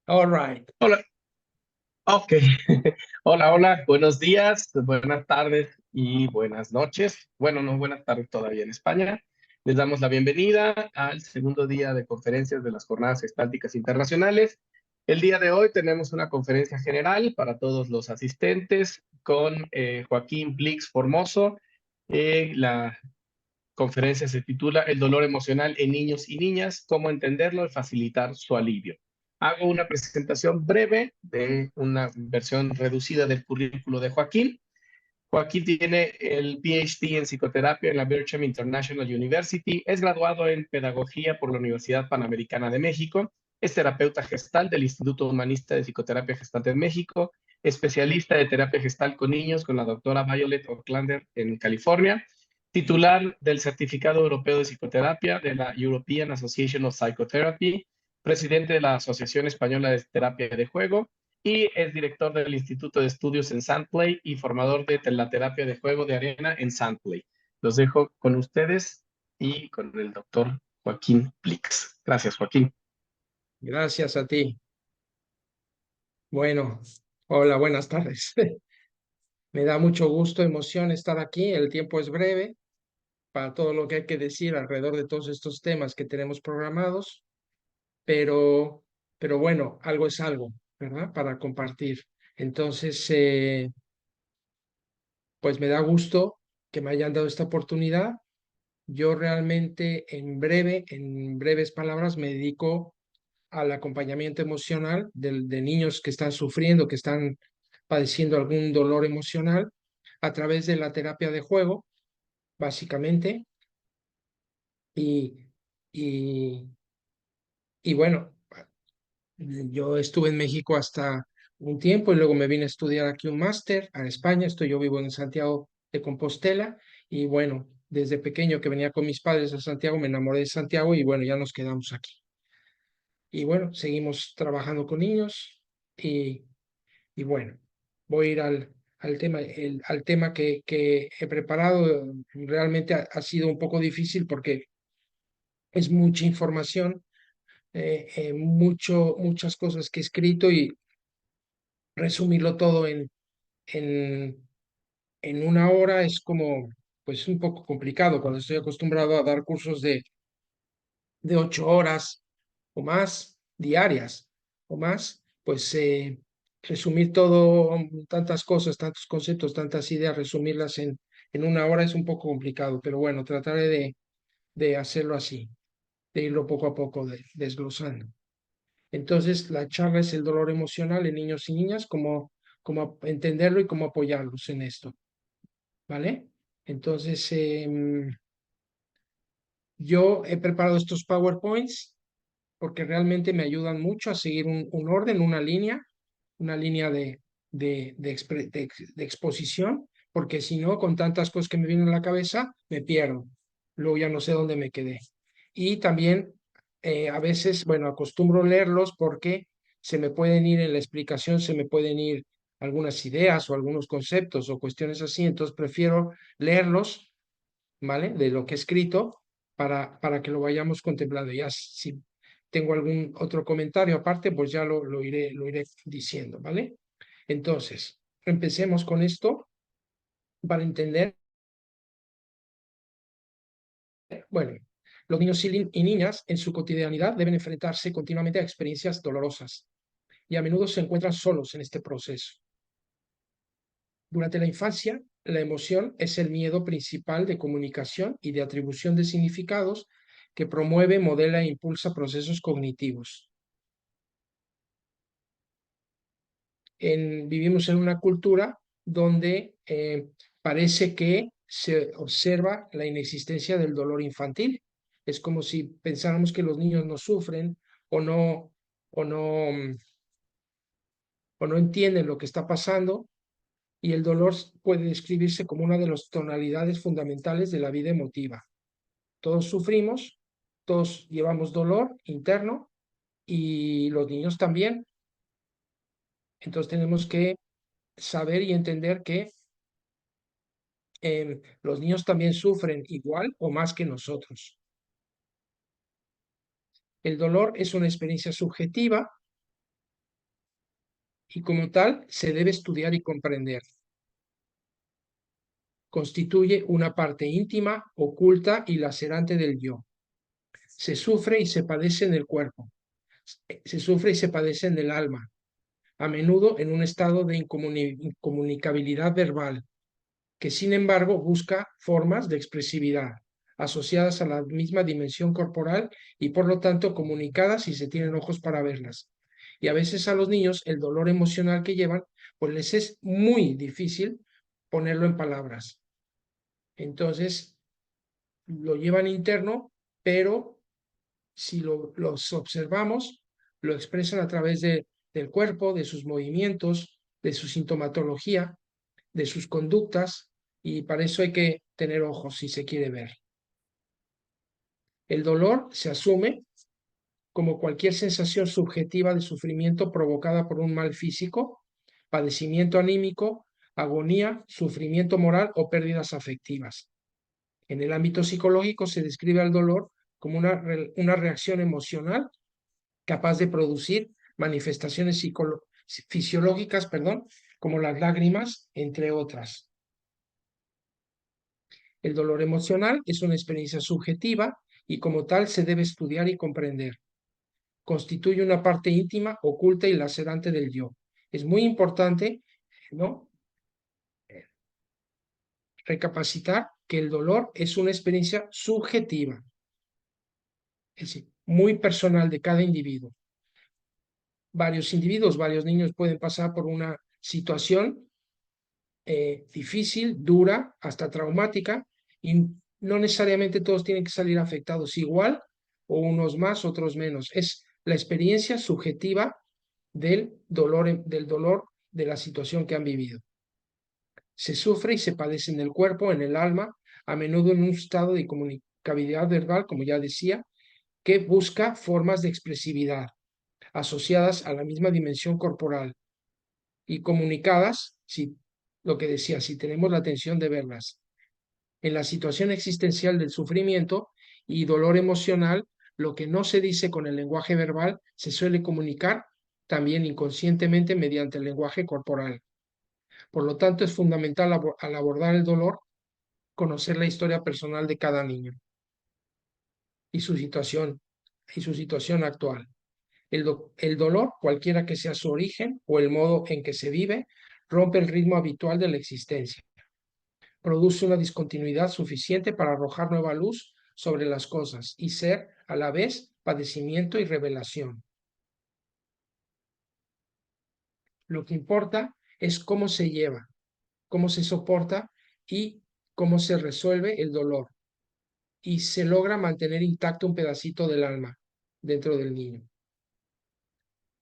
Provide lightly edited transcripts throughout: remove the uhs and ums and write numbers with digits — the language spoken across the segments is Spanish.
All right. Hola, ok. Hola, hola, buenos días, buenas tardes y buenas noches. Bueno, no, buenas tardes todavía en España. Les damos la bienvenida al segundo día de conferencias de las Jornadas Estálticas Internacionales. El día de hoy tenemos una conferencia general para todos los asistentes con Joaquín Blix Formoso. La conferencia se titula El dolor emocional en niños y niñas, cómo entenderlo y facilitar su alivio. Hago una presentación breve de una versión reducida del currículo de Joaquín. Joaquín tiene el PhD en psicoterapia en la Bircham International University, es graduado en pedagogía por la Universidad Panamericana de México, es terapeuta gestal del Instituto Humanista de Psicoterapia Gestal en México, especialista de terapia gestal con niños con la doctora Violet Ocklander en California, titular del Certificado Europeo de Psicoterapia de la European Association of Psychotherapy, presidente de la Asociación Española de Terapia de Juego y es director del Instituto de Estudios en Sandplay y formador de la terapia de juego de arena en Sandplay. Los dejo con ustedes y con el doctor Joaquín Plix. Gracias, Joaquín. Gracias a ti. Bueno, hola, buenas tardes. Me da mucho gusto, emoción estar aquí. El tiempo es breve para todo lo que hay que decir alrededor de todos estos temas que tenemos programados, pero, pero bueno, algo es algo, ¿verdad? Para compartir. Entonces, pues me da gusto que me hayan dado esta oportunidad. Yo realmente en breves palabras, me dedico al acompañamiento emocional de niños que están sufriendo, que están padeciendo algún dolor emocional a través de la terapia de juego, básicamente. Y, y, y bueno, yo estuve en México hasta un tiempo y luego me vine a estudiar aquí un máster a España. Yo vivo en Santiago de Compostela y bueno, desde pequeño que venía con mis padres a Santiago, me enamoré de Santiago y bueno, ya nos quedamos aquí. Y bueno, seguimos trabajando con niños y Y bueno, voy a ir al tema, al tema que he preparado. Realmente ha sido un poco difícil porque es mucha información, muchas cosas que he escrito y resumirlo todo en, en una hora es como, pues un poco complicado cuando estoy acostumbrado a dar cursos de 8 horas o más diarias o más, pues resumir todo, tantas cosas, tantos conceptos, tantas ideas, resumirlas en una hora es un poco complicado, pero bueno, trataré de hacerlo así, de irlo poco a poco desglosando. Entonces, la charla es el dolor emocional en niños y niñas, cómo entenderlo y cómo apoyarlos en esto, ¿vale? Entonces, yo he preparado estos PowerPoints porque realmente me ayudan mucho a seguir un orden, una línea de exposición, porque si no, con tantas cosas que me vienen a la cabeza, me pierdo. Luego ya no sé dónde me quedé. Y también a veces, bueno, acostumbro leerlos porque se me pueden ir en la explicación, se me pueden ir algunas ideas o algunos conceptos o cuestiones así, entonces prefiero leerlos, ¿vale? De lo que he escrito para que lo vayamos contemplando. Ya si tengo algún otro comentario aparte, pues ya lo iré diciendo, ¿vale? Entonces, empecemos con esto para entender. Bueno, los niños y niñas en su cotidianidad deben enfrentarse continuamente a experiencias dolorosas y a menudo se encuentran solos en este proceso. Durante la infancia, la emoción es el miedo principal de comunicación y de atribución de significados que promueve, modela e impulsa procesos cognitivos. Vivimos en una cultura donde parece que se observa la inexistencia del dolor infantil. Es como si pensáramos que los niños no sufren o no, o no, o no entienden lo que está pasando, y el dolor puede describirse como una de las tonalidades fundamentales de la vida emotiva. Todos sufrimos, todos llevamos dolor interno y los niños también. Entonces tenemos que saber y entender que los niños también sufren igual o más que nosotros. El dolor es una experiencia subjetiva y como tal se debe estudiar y comprender. Constituye una parte íntima, oculta y lacerante del yo. Se sufre y se padece en el cuerpo. Se sufre y se padece en el alma, a menudo en un estado de incomunicabilidad verbal, que sin embargo busca formas de expresividad asociadas a la misma dimensión corporal y por lo tanto comunicadas si se tienen ojos para verlas. Y a veces a los niños el dolor emocional que llevan, pues les es muy difícil ponerlo en palabras. Entonces lo llevan interno, pero si los observamos, lo expresan a través del cuerpo, de sus movimientos, de su sintomatología, de sus conductas, y para eso hay que tener ojos si se quiere ver. El dolor se asume como cualquier sensación subjetiva de sufrimiento provocada por un mal físico, padecimiento anímico, agonía, sufrimiento moral o pérdidas afectivas. En el ámbito psicológico se describe al dolor como una reacción emocional capaz de producir manifestaciones fisiológicas, como las lágrimas, entre otras. El dolor emocional es una experiencia subjetiva y como tal se debe estudiar y comprender. Constituye una parte íntima, oculta y lacerante del yo. Es muy importante, ¿no?, recapacitar que el dolor es una experiencia subjetiva, es decir, muy personal de cada individuo. Varios individuos, varios niños pueden pasar por una situación difícil, dura, hasta traumática, y no necesariamente todos tienen que salir afectados igual, o unos más, otros menos. Es la experiencia subjetiva del dolor de la situación que han vivido. Se sufre y se padece en el cuerpo, en el alma, a menudo en un estado de comunicabilidad verbal, como ya decía, que busca formas de expresividad asociadas a la misma dimensión corporal y comunicadas, si lo que decía, si tenemos la atención de verlas. En la situación existencial del sufrimiento y dolor emocional, lo que no se dice con el lenguaje verbal se suele comunicar también inconscientemente mediante el lenguaje corporal. Por lo tanto, es fundamental al abordar el dolor conocer la historia personal de cada niño y su situación actual. El dolor, cualquiera que sea su origen o el modo en que se vive, rompe el ritmo habitual de la existencia. Produce una discontinuidad suficiente para arrojar nueva luz sobre las cosas y ser, a la vez, padecimiento y revelación. Lo que importa es cómo se lleva, cómo se soporta y cómo se resuelve el dolor. Y se logra mantener intacto un pedacito del alma dentro del niño.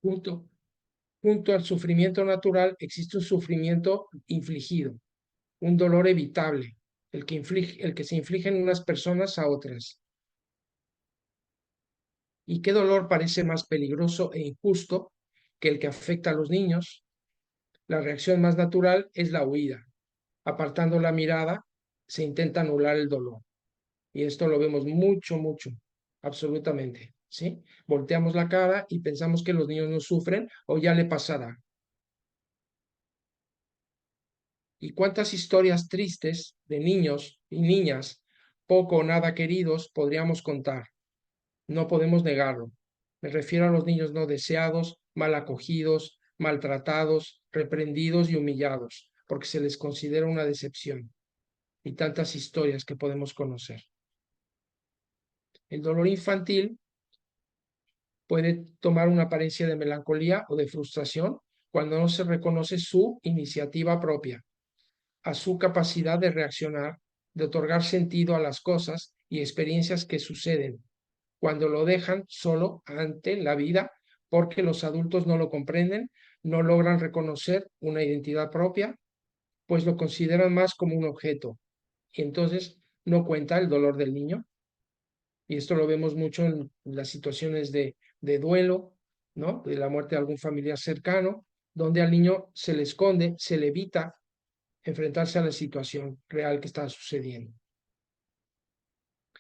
Junto al sufrimiento natural existe un sufrimiento infligido, un dolor evitable, el que se inflige en unas personas a otras. ¿Y qué dolor parece más peligroso e injusto que el que afecta a los niños? La reacción más natural es la huida. Apartando la mirada, se intenta anular el dolor. Y esto lo vemos mucho, mucho, absolutamente, ¿sí? Volteamos la cara y pensamos que los niños no sufren o ya le pasará. ¿Y cuántas historias tristes de niños y niñas poco o nada queridos podríamos contar? No podemos negarlo. Me refiero a los niños no deseados, mal acogidos, maltratados, reprendidos y humillados, porque se les considera una decepción. Y tantas historias que podemos conocer. El dolor infantil puede tomar una apariencia de melancolía o de frustración cuando no se reconoce su iniciativa propia, a su capacidad de reaccionar, de otorgar sentido a las cosas y experiencias que suceden, cuando lo dejan solo ante la vida porque los adultos no lo comprenden, no logran reconocer una identidad propia, pues lo consideran más como un objeto y entonces no cuenta el dolor del niño. Y esto lo vemos mucho en las situaciones de duelo, ¿no?, de la muerte de algún familiar cercano, donde al niño se le esconde, se le evita enfrentarse a la situación real que está sucediendo.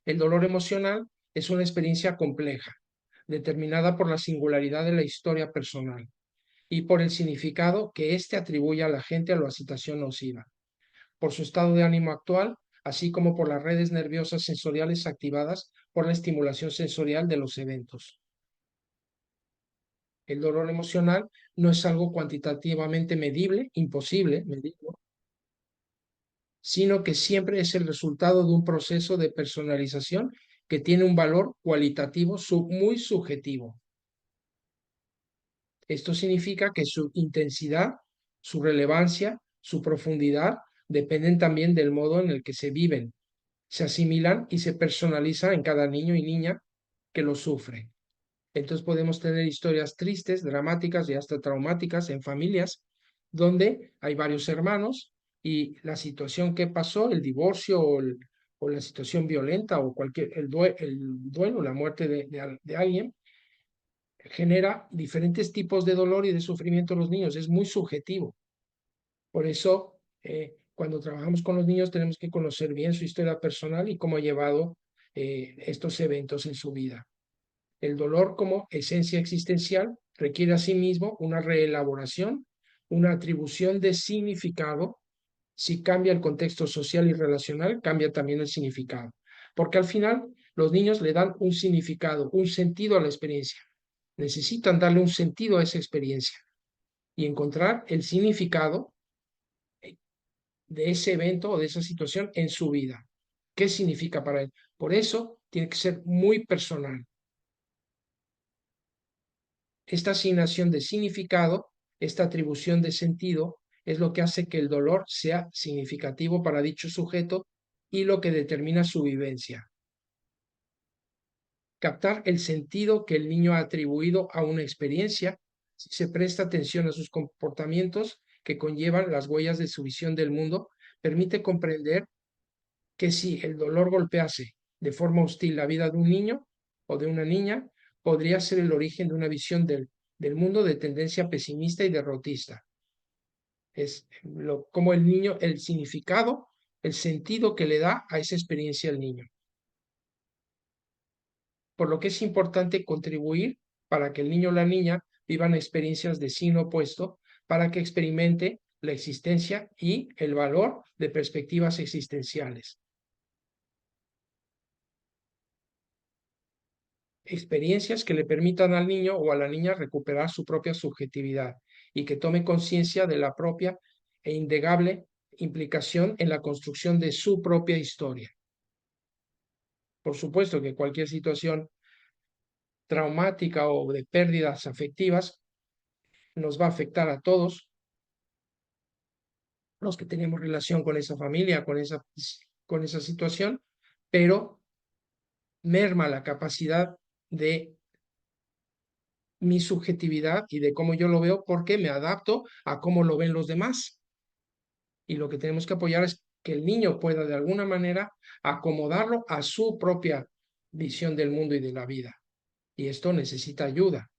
El dolor emocional es una experiencia compleja, determinada por la singularidad de la historia personal y por el significado que éste atribuye a la gente a la situación nociva, por su estado de ánimo actual, así como por las redes nerviosas sensoriales activadas por la estimulación sensorial de los eventos. El dolor emocional no es algo cuantitativamente medible, imposible medirlo, sino que siempre es el resultado de un proceso de personalización que tiene un valor cualitativo muy subjetivo. Esto significa que su intensidad, su relevancia, su profundidad dependen también del modo en el que se viven, se asimilan y se personalizan en cada niño y niña que lo sufre. Entonces podemos tener historias tristes, dramáticas y hasta traumáticas en familias donde hay varios hermanos y la situación que pasó, el divorcio o la situación violenta o el duelo, la muerte de alguien, genera diferentes tipos de dolor y de sufrimiento en los niños. Es muy subjetivo. Por eso, cuando trabajamos con los niños tenemos que conocer bien su historia personal y cómo ha llevado estos eventos en su vida. El dolor como esencia existencial requiere asimismo una reelaboración, una atribución de significado. Si cambia el contexto social y relacional, cambia también el significado. Porque al final los niños le dan un significado, un sentido a la experiencia. Necesitan darle un sentido a esa experiencia y encontrar el significado de ese evento o de esa situación en su vida. ¿Qué significa para él? Por eso tiene que ser muy personal. Esta asignación de significado, esta atribución de sentido, es lo que hace que el dolor sea significativo para dicho sujeto y lo que determina su vivencia. Captar el sentido que el niño ha atribuido a una experiencia, si se presta atención a sus comportamientos que conllevan las huellas de su visión del mundo, permite comprender que si el dolor golpease de forma hostil la vida de un niño o de una niña, podría ser el origen de una visión del mundo de tendencia pesimista y derrotista. Es como el niño, el significado, el sentido que le da a esa experiencia al niño. Por lo que es importante contribuir para que el niño o la niña vivan experiencias de signo opuesto, para que experimente la existencia y el valor de perspectivas existenciales. Experiencias que le permitan al niño o a la niña recuperar su propia subjetividad y que tome conciencia de la propia e indegable implicación en la construcción de su propia historia. Por supuesto que cualquier situación traumática o de pérdidas afectivas nos va a afectar a todos los que tenemos relación con esa familia, con esa situación, pero merma la capacidad de mi subjetividad y de cómo yo lo veo porque me adapto a cómo lo ven los demás. Y lo que tenemos que apoyar es que el niño pueda de alguna manera acomodarlo a su propia visión del mundo y de la vida. Y esto necesita ayuda.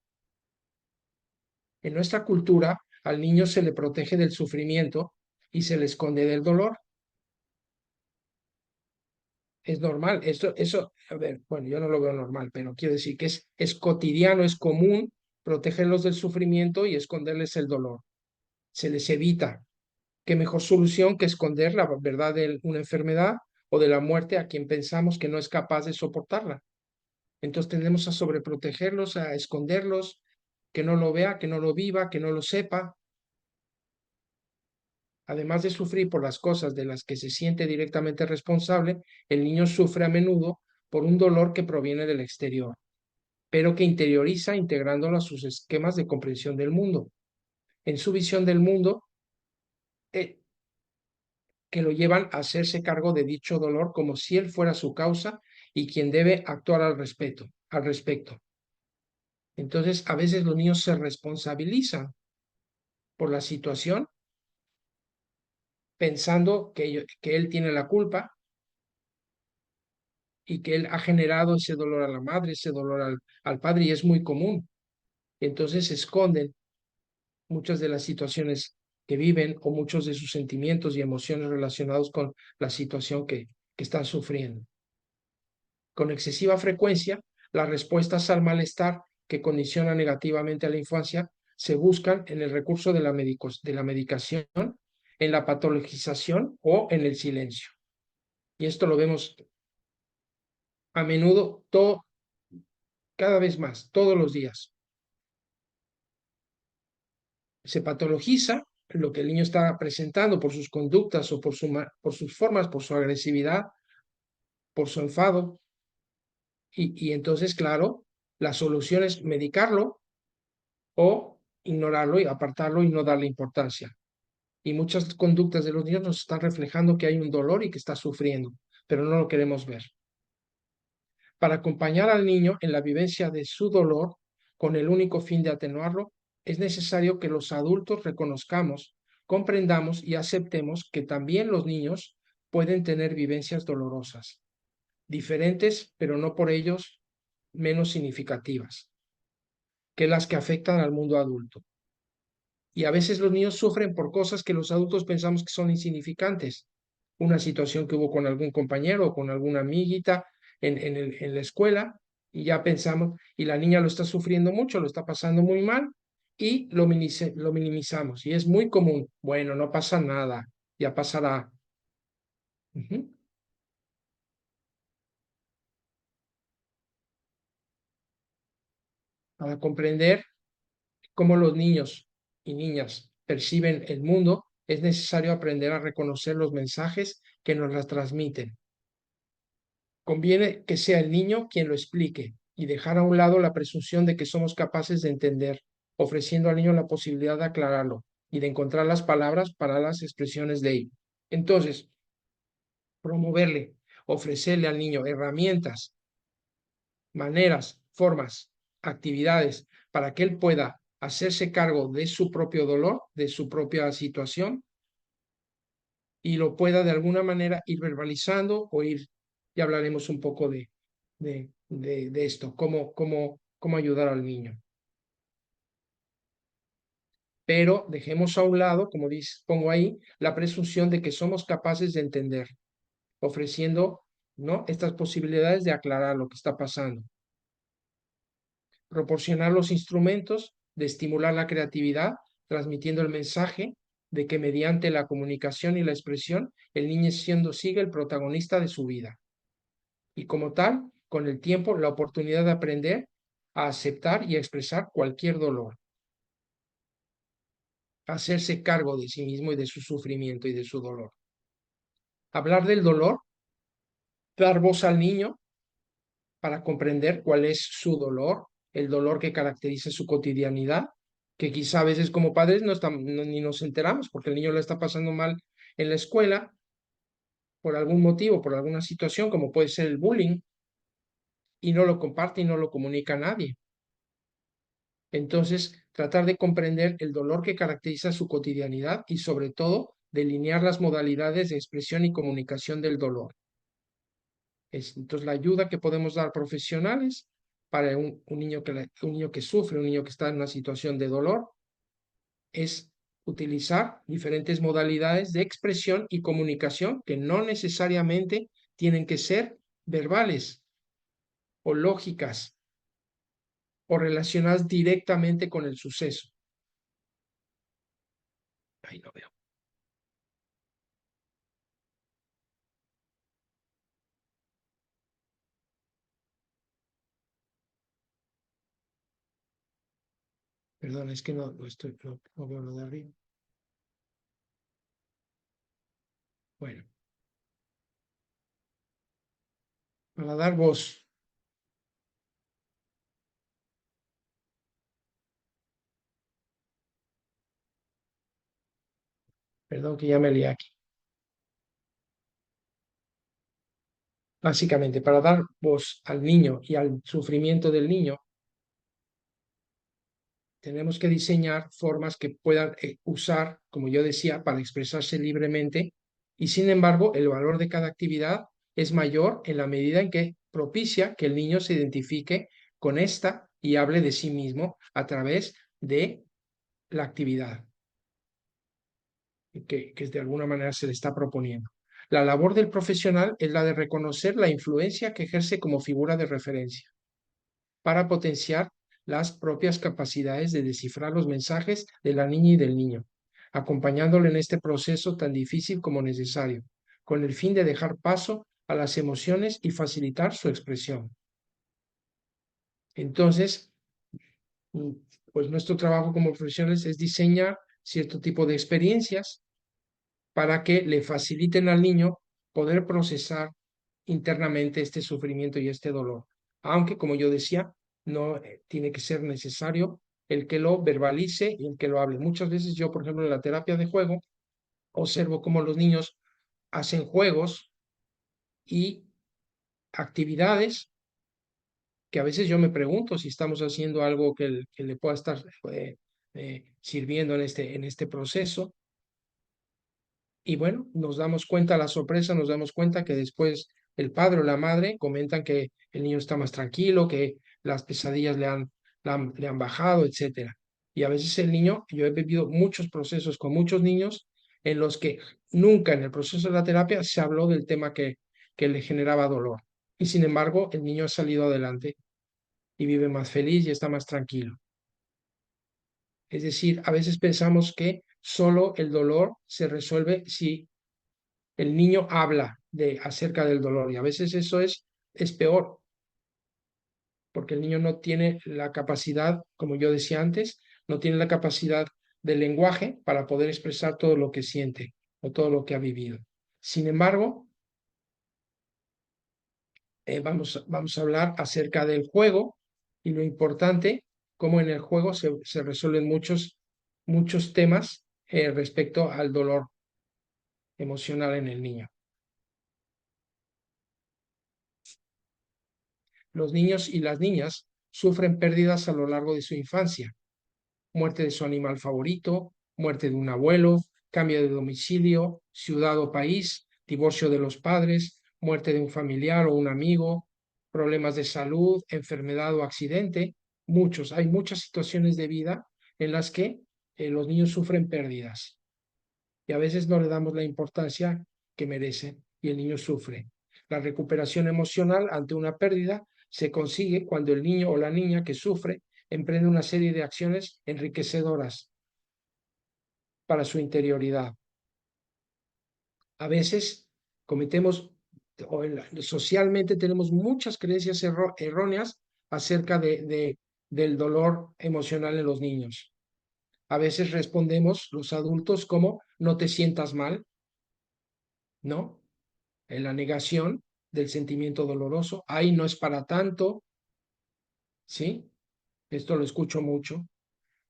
En nuestra cultura, al niño se le protege del sufrimiento y se le esconde del dolor. Es normal, eso, a ver, bueno, yo no lo veo normal, pero quiero decir que es cotidiano, es común protegerlos del sufrimiento y esconderles el dolor. Se les evita. ¿Qué mejor solución que esconder la verdad de una enfermedad o de la muerte a quien pensamos que no es capaz de soportarla? Entonces tendemos a sobreprotegerlos, a esconderlos, que no lo vea, que no lo viva, que no lo sepa. Además de sufrir por las cosas de las que se siente directamente responsable, el niño sufre a menudo por un dolor que proviene del exterior, pero que interioriza integrándolo a sus esquemas de comprensión del mundo. En su visión del mundo, que lo llevan a hacerse cargo de dicho dolor como si él fuera su causa y quien debe actuar al respecto. Entonces, a veces los niños se responsabilizan por la situación pensando que él tiene la culpa y que él ha generado ese dolor a la madre, ese dolor al padre, y es muy común. Entonces esconden muchas de las situaciones que viven o muchos de sus sentimientos y emociones relacionados con la situación que están sufriendo. Con excesiva frecuencia, las respuestas al malestar que condiciona negativamente a la infancia se buscan en el recurso de la medicación, en la patologización o en el silencio. Y esto lo vemos a menudo, cada vez más, todos los días. Se patologiza lo que el niño está presentando por sus conductas o por sus formas, por su agresividad, por su enfado. Y entonces, claro, la solución es medicarlo o ignorarlo y apartarlo y no darle importancia. Y muchas conductas de los niños nos están reflejando que hay un dolor y que está sufriendo, pero no lo queremos ver. Para acompañar al niño en la vivencia de su dolor, con el único fin de atenuarlo, es necesario que los adultos reconozcamos, comprendamos y aceptemos que también los niños pueden tener vivencias dolorosas, diferentes, pero no por ellos menos significativas que las que afectan al mundo adulto. Y a veces los niños sufren por cosas que los adultos pensamos que son insignificantes. Una situación que hubo con algún compañero o con alguna amiguita en la escuela y ya pensamos, y la niña lo está sufriendo mucho, lo está pasando muy mal y lo minimizamos. Y es muy común, bueno, no pasa nada, ya pasará. Ujú. Para comprender cómo los niños y niñas perciben el mundo, es necesario aprender a reconocer los mensajes que nos las transmiten. Conviene que sea el niño quien lo explique y dejar a un lado la presunción de que somos capaces de entender, ofreciendo al niño la posibilidad de aclararlo y de encontrar las palabras para las expresiones de él. Entonces, promoverle, ofrecerle al niño herramientas, maneras, formas, actividades para que él pueda hacerse cargo de su propio dolor, de su propia situación y lo pueda de alguna manera ir verbalizando o ir, ya hablaremos un poco de esto, cómo ayudar al niño. Pero dejemos a un lado, como pongo ahí, la presunción de que somos capaces de entender, ofreciendo, ¿no?, estas posibilidades de aclarar lo que está pasando. Proporcionar los instrumentos de estimular la creatividad, transmitiendo el mensaje de que mediante la comunicación y la expresión, el niño sigue el protagonista de su vida. Y como tal, con el tiempo, la oportunidad de aprender a aceptar y a expresar cualquier dolor, hacerse cargo de sí mismo y de su sufrimiento y de su dolor. Hablar del dolor, dar voz al niño para comprender cuál es su dolor, el dolor que caracteriza su cotidianidad, que quizá a veces como padres ni nos enteramos porque el niño lo está pasando mal en la escuela por algún motivo, por alguna situación, como puede ser el bullying, y no lo comparte y no lo comunica a nadie. Entonces, tratar de comprender el dolor que caracteriza su cotidianidad y sobre todo delinear las modalidades de expresión y comunicación del dolor. Entonces, la ayuda que podemos dar profesionales para un niño que sufre, un niño que está en una situación de dolor, es utilizar diferentes modalidades de expresión y comunicación que no necesariamente tienen que ser verbales o lógicas o relacionadas directamente con el suceso. Ahí lo veo. Perdón, es que no veo lo de arriba. Bueno, para dar voz. Perdón que ya me lié aquí. Básicamente, para dar voz al niño y al sufrimiento del niño, tenemos que diseñar formas que puedan usar, como yo decía, para expresarse libremente. Y sin embargo, el valor de cada actividad es mayor en la medida en que propicia que el niño se identifique con esta y hable de sí mismo a través de la actividad que de alguna manera se le está proponiendo. La labor del profesional es la de reconocer la influencia que ejerce como figura de referencia para potenciar las propias capacidades de descifrar los mensajes de la niña y del niño, acompañándole en este proceso tan difícil como necesario, con el fin de dejar paso a las emociones y facilitar su expresión. Entonces, pues nuestro trabajo como profesionales es diseñar cierto tipo de experiencias para que le faciliten al niño poder procesar internamente este sufrimiento y este dolor. Aunque, como yo decía, no tiene que ser necesario el que lo verbalice y el que lo hable. Muchas veces yo, por ejemplo, en la terapia de juego, observo cómo los niños hacen juegos y actividades que a veces yo me pregunto si estamos haciendo algo que le pueda estar sirviendo en este proceso. Y bueno, nos damos cuenta, la sorpresa, nos damos cuenta que después el padre o la madre comentan que el niño está más tranquilo, que las pesadillas le han bajado, etcétera. Y a veces el niño, yo he vivido muchos procesos con muchos niños en los que nunca en el proceso de la terapia se habló del tema que le generaba dolor. Y sin embargo, el niño ha salido adelante y vive más feliz y está más tranquilo. Es decir, a veces pensamos que solo el dolor se resuelve si el niño habla acerca del dolor y a veces eso es peor, porque el niño no tiene la capacidad, como yo decía antes, no tiene la capacidad del lenguaje para poder expresar todo lo que siente o todo lo que ha vivido. Sin embargo, vamos a hablar acerca del juego y lo importante, cómo en el juego se resuelven muchos temas respecto al dolor emocional en el niño. Los niños y las niñas sufren pérdidas a lo largo de su infancia: muerte de su animal favorito, muerte de un abuelo, cambio de domicilio, ciudad o país, divorcio de los padres, muerte de un familiar o un amigo, problemas de salud, enfermedad o accidente. Hay muchas situaciones de vida en las que los niños sufren pérdidas y a veces no le damos la importancia que merecen y el niño sufre. La recuperación emocional ante una pérdida se consigue cuando el niño o la niña que sufre emprende una serie de acciones enriquecedoras para su interioridad. A veces cometemos, socialmente tenemos muchas creencias erróneas acerca del dolor emocional en los niños. A veces respondemos los adultos como no te sientas mal, ¿no? En la negación del sentimiento doloroso. Ay, no es para tanto, ¿sí? Esto lo escucho mucho.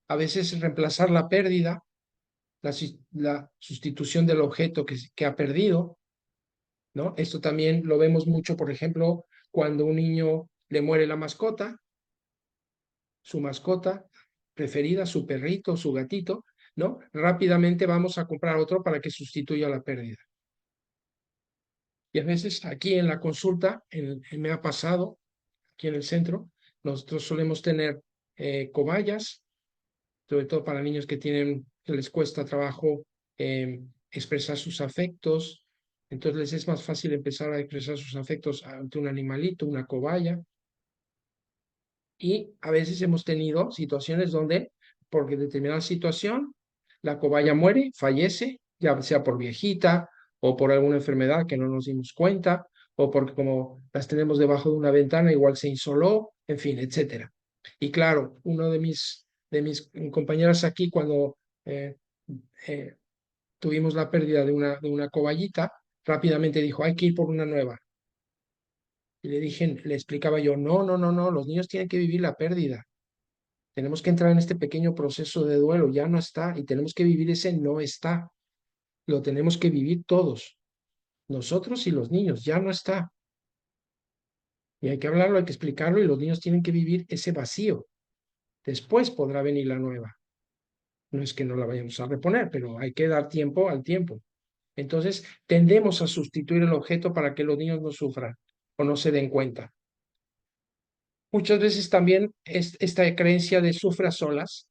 A veces reemplazar la pérdida, la sustitución del objeto que ha perdido, ¿no? Esto también lo vemos mucho, por ejemplo, cuando un niño le muere la mascota, su mascota preferida, su perrito, su gatito, ¿no? Rápidamente vamos a comprar otro para que sustituya la pérdida. Y a veces aquí en la consulta, me ha pasado, aquí en el centro, nosotros solemos tener cobayas, sobre todo para niños que les cuesta trabajo expresar sus afectos. Entonces les es más fácil empezar a expresar sus afectos ante un animalito, una cobaya. Y a veces hemos tenido situaciones donde, por determinada situación, la cobaya muere, fallece, ya sea por viejita o por alguna enfermedad que no nos dimos cuenta, o porque como las tenemos debajo de una ventana, igual se insoló, en fin, etcétera. Y claro, uno de mis compañeras aquí, cuando eh, eh, tuvimos la pérdida de una cobayita, rápidamente dijo, hay que ir por una nueva. Y le explicaba yo, no, no, no, no, los niños tienen que vivir la pérdida. Tenemos que entrar en este pequeño proceso de duelo, ya no está, y tenemos que vivir ese no está. Lo tenemos que vivir todos, nosotros y los niños, ya no está. Y hay que hablarlo, hay que explicarlo, y los niños tienen que vivir ese vacío. Después podrá venir la nueva. No es que no la vayamos a reponer, pero hay que dar tiempo al tiempo. Entonces, tendemos a sustituir el objeto para que los niños no sufran o no se den cuenta. Muchas veces también es esta creencia de sufre a solas.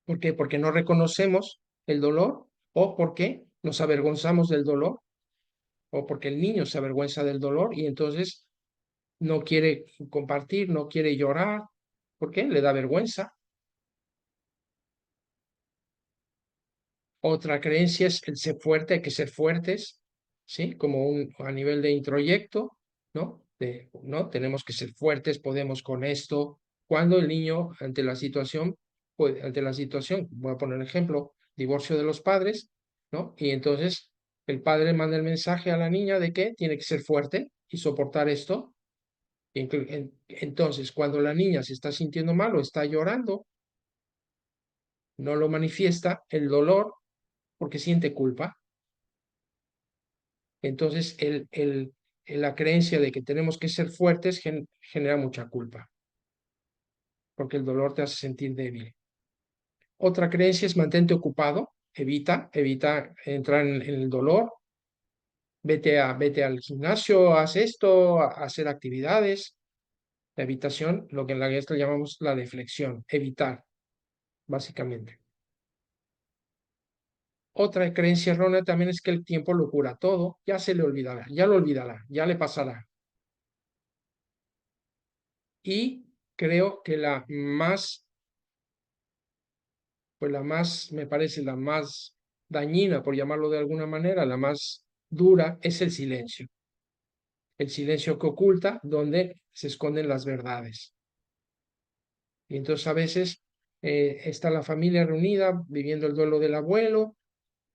¿Por qué? Porque no reconocemos el dolor o porque nos avergonzamos del dolor o porque el niño se avergüenza del dolor y entonces no quiere compartir, no quiere llorar. ¿Por qué? Le da vergüenza. Otra creencia es el ser fuerte, hay que ser fuertes, ¿sí? Como a nivel de introyecto, ¿no? ¿no? Tenemos que ser fuertes, podemos con esto. Cuando el niño, ante la situación, pues, ante la situación, voy a poner un ejemplo, divorcio de los padres, ¿no? Y entonces el padre manda el mensaje a la niña de que tiene que ser fuerte y soportar esto. Entonces, cuando la niña se está sintiendo mal o está llorando, no lo manifiesta el dolor porque siente culpa. Entonces, la creencia de que tenemos que ser fuertes genera mucha culpa, porque el dolor te hace sentir débil. Otra creencia es mantente ocupado, evita entrar en el dolor, vete al gimnasio, haz esto, hacer actividades. La evitación, lo que en la guía llamamos la deflexión, evitar, básicamente. Otra creencia errónea también es que el tiempo lo cura todo, ya se le olvidará, ya lo olvidará, ya le pasará. Y creo que me parece la más dañina, por llamarlo de alguna manera, la más dura, es el silencio. El silencio que oculta, donde se esconden las verdades. Y entonces a veces está la familia reunida viviendo el duelo del abuelo,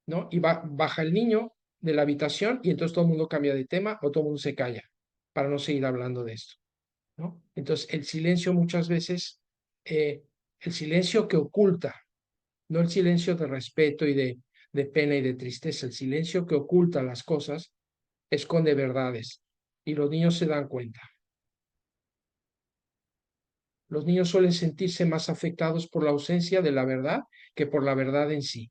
¿no? Y baja el niño de la habitación y entonces todo el mundo cambia de tema o todo el mundo se calla para no seguir hablando de esto, ¿no? Entonces el silencio muchas veces, el silencio que oculta, no el silencio de respeto y de pena y de tristeza, el silencio que oculta las cosas, esconde verdades y los niños se dan cuenta. Los niños suelen sentirse más afectados por la ausencia de la verdad que por la verdad en sí.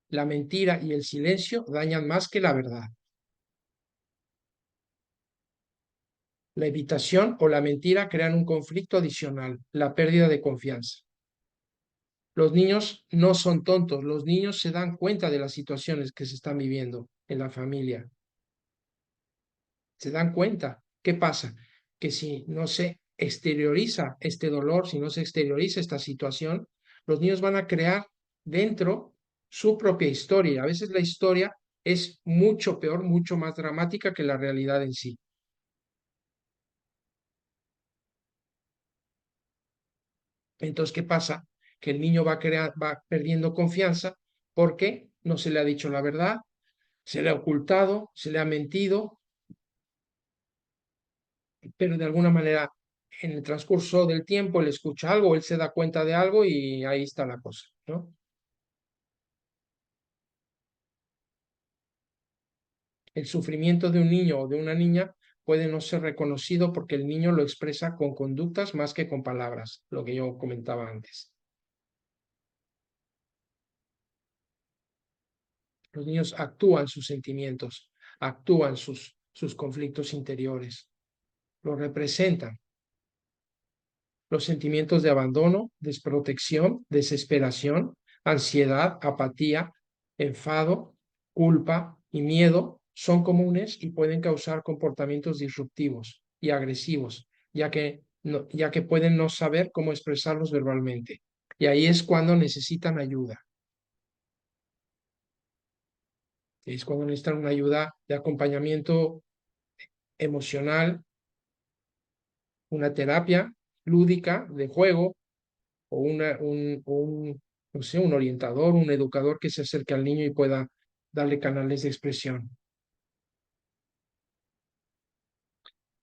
La mentira y el silencio dañan más que la verdad. La evitación o la mentira crean un conflicto adicional, la pérdida de confianza. Los niños no son tontos, los niños se dan cuenta de las situaciones que se están viviendo en la familia. Se dan cuenta. ¿Qué pasa? Que si no se exterioriza este dolor, si no se exterioriza esta situación, los niños van a crear dentro su propia historia. A veces la historia es mucho peor, mucho más dramática que la realidad en sí. Entonces, ¿qué pasa? Que el niño va perdiendo confianza porque no se le ha dicho la verdad, se le ha ocultado, se le ha mentido, pero de alguna manera en el transcurso del tiempo él escucha algo, él se da cuenta de algo y ahí está la cosa, ¿no? El sufrimiento de un niño o de una niña puede no ser reconocido porque el niño lo expresa con conductas más que con palabras, lo que yo comentaba antes. Los niños actúan sus sentimientos, actúan sus conflictos interiores, los representan. Los sentimientos de abandono, desprotección, desesperación, ansiedad, apatía, enfado, culpa y miedo son comunes y pueden causar comportamientos disruptivos y agresivos, ya que pueden no saber cómo expresarlos verbalmente. Y ahí es cuando necesitan ayuda. Es cuando necesitan una ayuda de acompañamiento emocional, una terapia lúdica de juego o no sé, un orientador, un educador que se acerque al niño y pueda darle canales de expresión.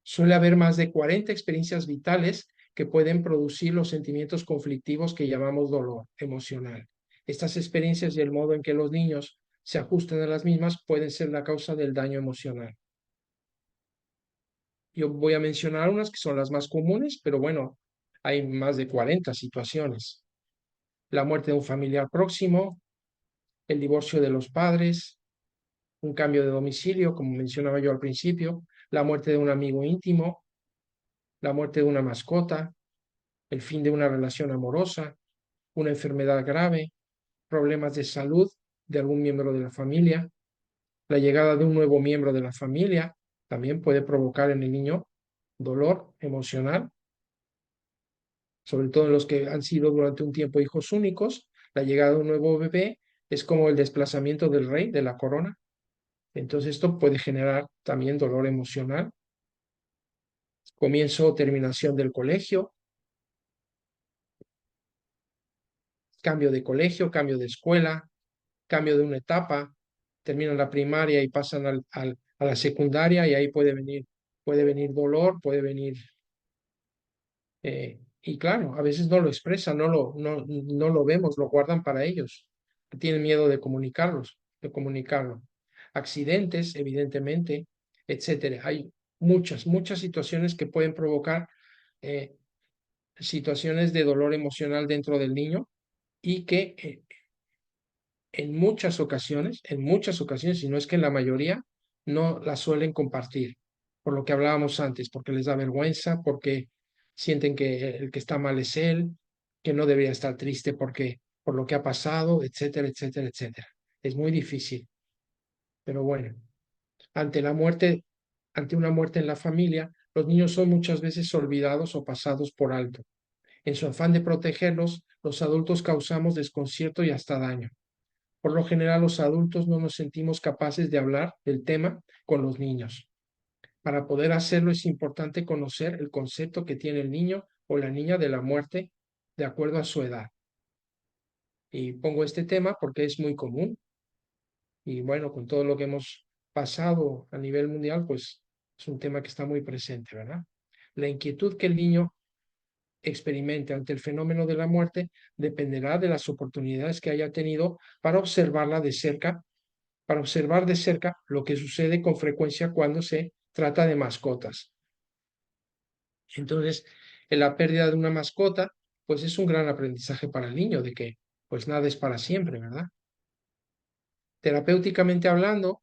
Suele haber más de 40 experiencias vitales que pueden producir los sentimientos conflictivos que llamamos dolor emocional. Estas experiencias y el modo en que los niños se ajustan a las mismas pueden ser la causa del daño emocional. Yo voy a mencionar unas que son las más comunes, pero bueno, hay más de 40 situaciones. La muerte de un familiar próximo, el divorcio de los padres, un cambio de domicilio, como mencionaba yo al principio, la muerte de un amigo íntimo, la muerte de una mascota, el fin de una relación amorosa, una enfermedad grave, problemas de salud de algún miembro de la familia, La llegada de un nuevo miembro de la familia también puede provocar en el niño dolor emocional, sobre todo en los que han sido durante un tiempo hijos únicos. La llegada de un nuevo bebé es como el desplazamiento del rey, de la corona. Entonces esto puede generar también dolor emocional. Comienzo o terminación del colegio, cambio de colegio, cambio de escuela, cambio de una etapa, terminan la primaria y pasan a la secundaria y ahí puede venir dolor, puede venir, y claro, a veces no lo expresan, no lo vemos, lo guardan para ellos, tienen miedo de comunicarlo. Accidentes, evidentemente, etcétera. Hay muchas situaciones que pueden provocar eh, situaciones de dolor emocional dentro del niño y que en muchas ocasiones, si no es que en la mayoría, no la suelen compartir, por lo que hablábamos antes, porque les da vergüenza, porque sienten que el que está mal es él, que no debería estar triste porque por lo que ha pasado, etcétera, etcétera, etcétera. Es muy difícil, pero bueno, ante la muerte, ante una muerte en la familia, los niños son muchas veces olvidados o pasados por alto. En su afán de protegerlos, los adultos causamos desconcierto y hasta daño. Por lo general, los adultos no nos sentimos capaces de hablar del tema con los niños. Para poder hacerlo es importante conocer el concepto que tiene el niño o la niña de la muerte de acuerdo a su edad. Y pongo este tema porque es muy común y bueno, con todo lo que hemos pasado a nivel mundial, pues es un tema que está muy presente, ¿verdad? La inquietud que el niño experimente ante el fenómeno de la muerte dependerá de las oportunidades que haya tenido para observar de cerca lo que sucede con frecuencia cuando se trata de mascotas. Entonces, en la pérdida de una mascota, pues es un gran aprendizaje para el niño de que pues nada es para siempre, ¿verdad? Terapéuticamente hablando,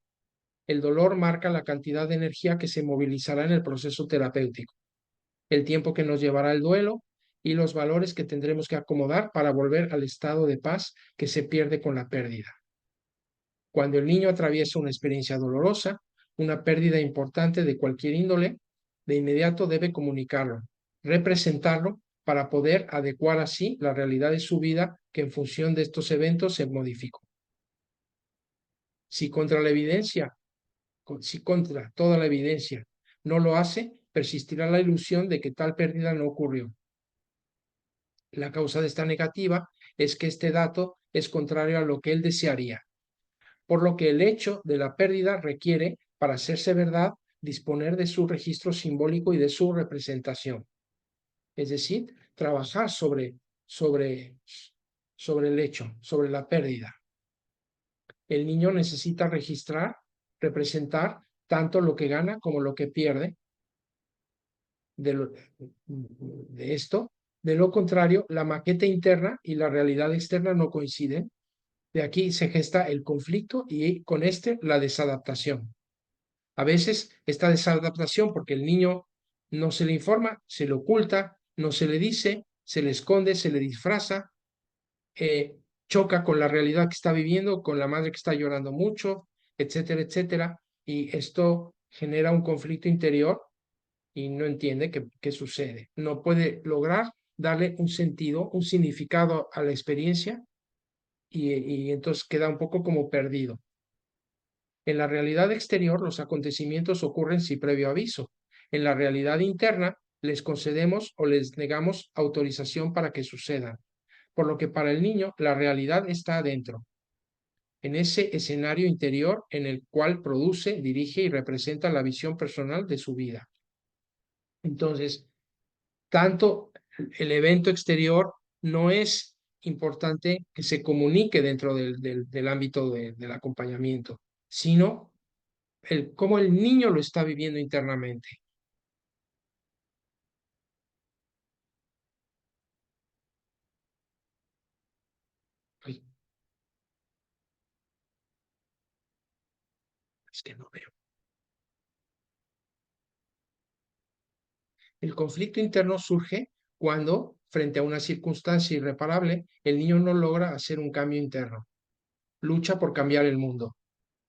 el dolor marca la cantidad de energía que se movilizará en el proceso terapéutico, el tiempo que nos llevará el duelo y los valores que tendremos que acomodar para volver al estado de paz que se pierde con la pérdida. Cuando el niño atraviesa una experiencia dolorosa, una pérdida importante de cualquier índole, de inmediato debe comunicarlo, representarlo para poder adecuar así la realidad de su vida que en función de estos eventos se modificó. Si contra la evidencia, si contra toda la evidencia no lo hace, persistirá la ilusión de que tal pérdida no ocurrió. La causa de esta negativa es que este dato es contrario a lo que él desearía, por lo que el hecho de la pérdida requiere, para hacerse verdad, disponer de su registro simbólico y de su representación. Es decir, trabajar sobre el hecho, sobre la pérdida. El niño necesita registrar, representar tanto lo que gana como lo que pierde de esto. De lo contrario, la maqueta interna y la realidad externa no coinciden. De aquí se gesta el conflicto y con este la desadaptación. A veces esta desadaptación, porque el niño no se le informa, se le oculta, no se le dice, se le esconde, se le disfraza, choca con la realidad que está viviendo, con la madre que está llorando mucho, etcétera, etcétera. Y esto genera un conflicto interior y no entiende qué sucede. No puede lograr darle un sentido, un significado a la experiencia y entonces queda un poco como perdido. En la realidad exterior, los acontecimientos ocurren sin previo aviso. En la realidad interna, les concedemos o les negamos autorización para que sucedan. Por lo que para el niño, la realidad está adentro, en ese escenario interior en el cual produce, dirige y representa la visión personal de su vida. Entonces, tanto el evento exterior no es importante que se comunique dentro del ámbito del acompañamiento, sino cómo el niño lo está viviendo internamente. Ay, es que no veo. El conflicto interno surge cuando, frente a una circunstancia irreparable, el niño no logra hacer un cambio interno, lucha por cambiar el mundo.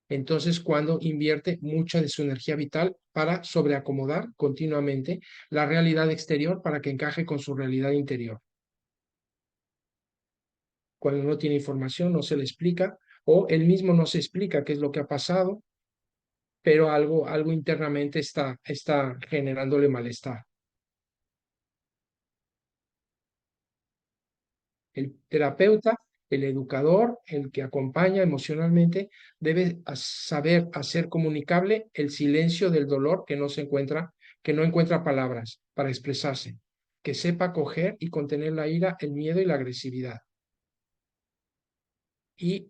Entonces, cuando invierte mucha de su energía vital para sobreacomodar continuamente la realidad exterior para que encaje con su realidad interior. Cuando no tiene información, no se le explica, o él mismo no se explica qué es lo que ha pasado, pero algo internamente está generándole malestar. El terapeuta, el educador, el que acompaña emocionalmente, debe saber hacer comunicable el silencio del dolor que no encuentra palabras para expresarse, que sepa coger y contener la ira, el miedo y la agresividad. Y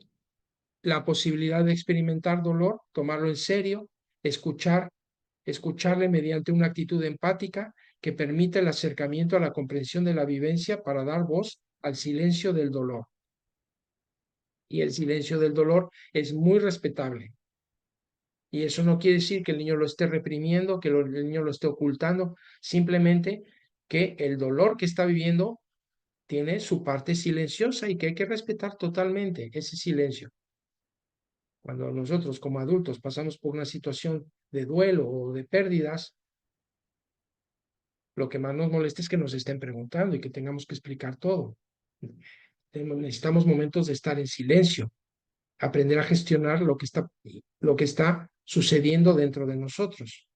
la posibilidad de experimentar dolor, tomarlo en serio, escucharle mediante una actitud empática que permita el acercamiento a la comprensión de la vivencia para dar voz al silencio del dolor. Y el silencio del dolor es muy respetable. Y eso no quiere decir que el niño lo esté reprimiendo, que el niño lo esté ocultando, simplemente que el dolor que está viviendo tiene su parte silenciosa y que hay que respetar totalmente ese silencio. Cuando nosotros como adultos pasamos por una situación de duelo o de pérdidas, lo que más nos molesta es que nos estén preguntando y que tengamos que explicar todo. Necesitamos momentos de estar en silencio, aprender a gestionar lo que está sucediendo dentro de nosotros.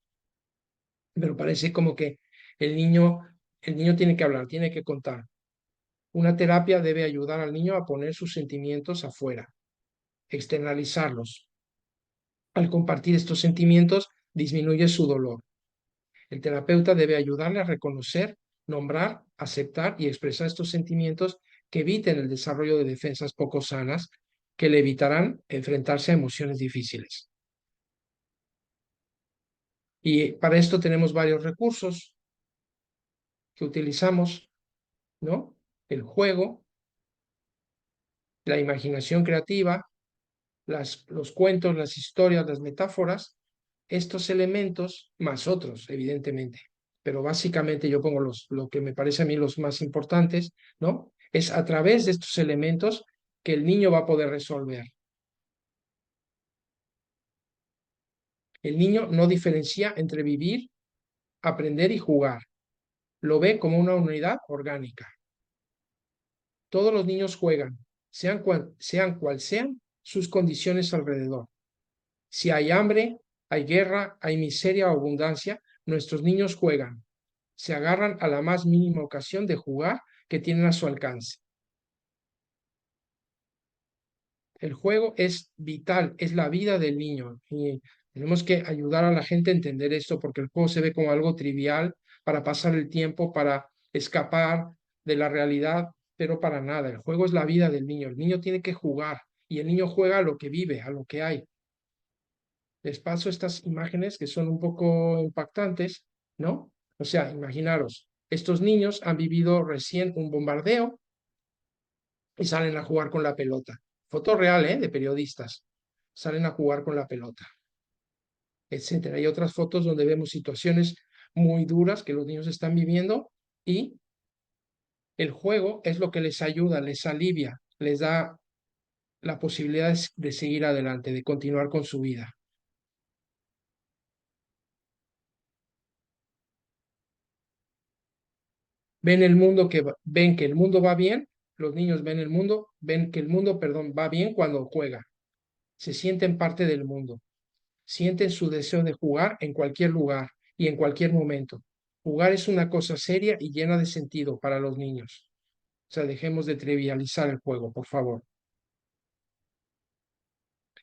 Pero parece como que el niño tiene que hablar, tiene que contar. Una terapia debe ayudar al niño a poner sus sentimientos afuera, externalizarlos. Al compartir estos sentimientos, disminuye su dolor. El terapeuta debe ayudarle a reconocer, nombrar, aceptar y expresar estos sentimientos que eviten el desarrollo de defensas poco sanas que le evitarán enfrentarse a emociones difíciles. Y para esto tenemos varios recursos que utilizamos, ¿no? El juego, la imaginación creativa, los cuentos, las historias, las metáforas, estos elementos, más otros, evidentemente. Pero básicamente yo pongo lo que me parece a mí los más importantes, ¿no? Es a través de estos elementos que el niño va a poder resolver. El niño no diferencia entre vivir, aprender y jugar. Lo ve como una unidad orgánica. Todos los niños juegan, sean cual sean sus condiciones alrededor. Si hay hambre, hay guerra, hay miseria o abundancia, nuestros niños juegan. Se agarran a la más mínima ocasión de jugar que tienen a su alcance. El juego es vital, es la vida del niño y tenemos que ayudar a la gente a entender esto porque el juego se ve como algo trivial para pasar el tiempo, para escapar de la realidad, pero para nada. El juego es la vida del niño. El niño tiene que jugar y el niño juega a lo que vive, a lo que hay. Les paso estas imágenes que son un poco impactantes, ¿no? O sea, imaginaros, estos niños han vivido recién un bombardeo y salen a jugar con la pelota. Foto real, ¿eh? De periodistas. Salen a jugar con la pelota, etcétera. Hay otras fotos donde vemos situaciones muy duras que los niños están viviendo y el juego es lo que les ayuda, les alivia, les da la posibilidad de seguir adelante, de continuar con su vida. Ven que el mundo va bien, los niños ven que el mundo, perdón, va bien cuando juega. Se sienten parte del mundo, sienten su deseo de jugar en cualquier lugar y en cualquier momento. Jugar es una cosa seria y llena de sentido para los niños. O sea, dejemos de trivializar el juego, por favor.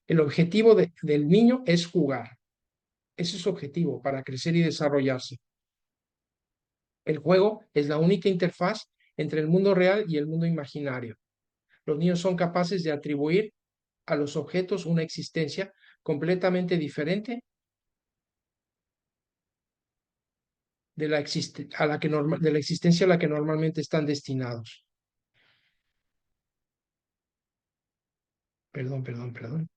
El objetivo del niño es jugar. Ese es su objetivo para crecer y desarrollarse. El juego es la única interfaz entre el mundo real y el mundo imaginario. Los niños son capaces de atribuir a los objetos una existencia completamente diferente de de la existencia a la que normalmente están destinados. Perdón, perdón, perdón.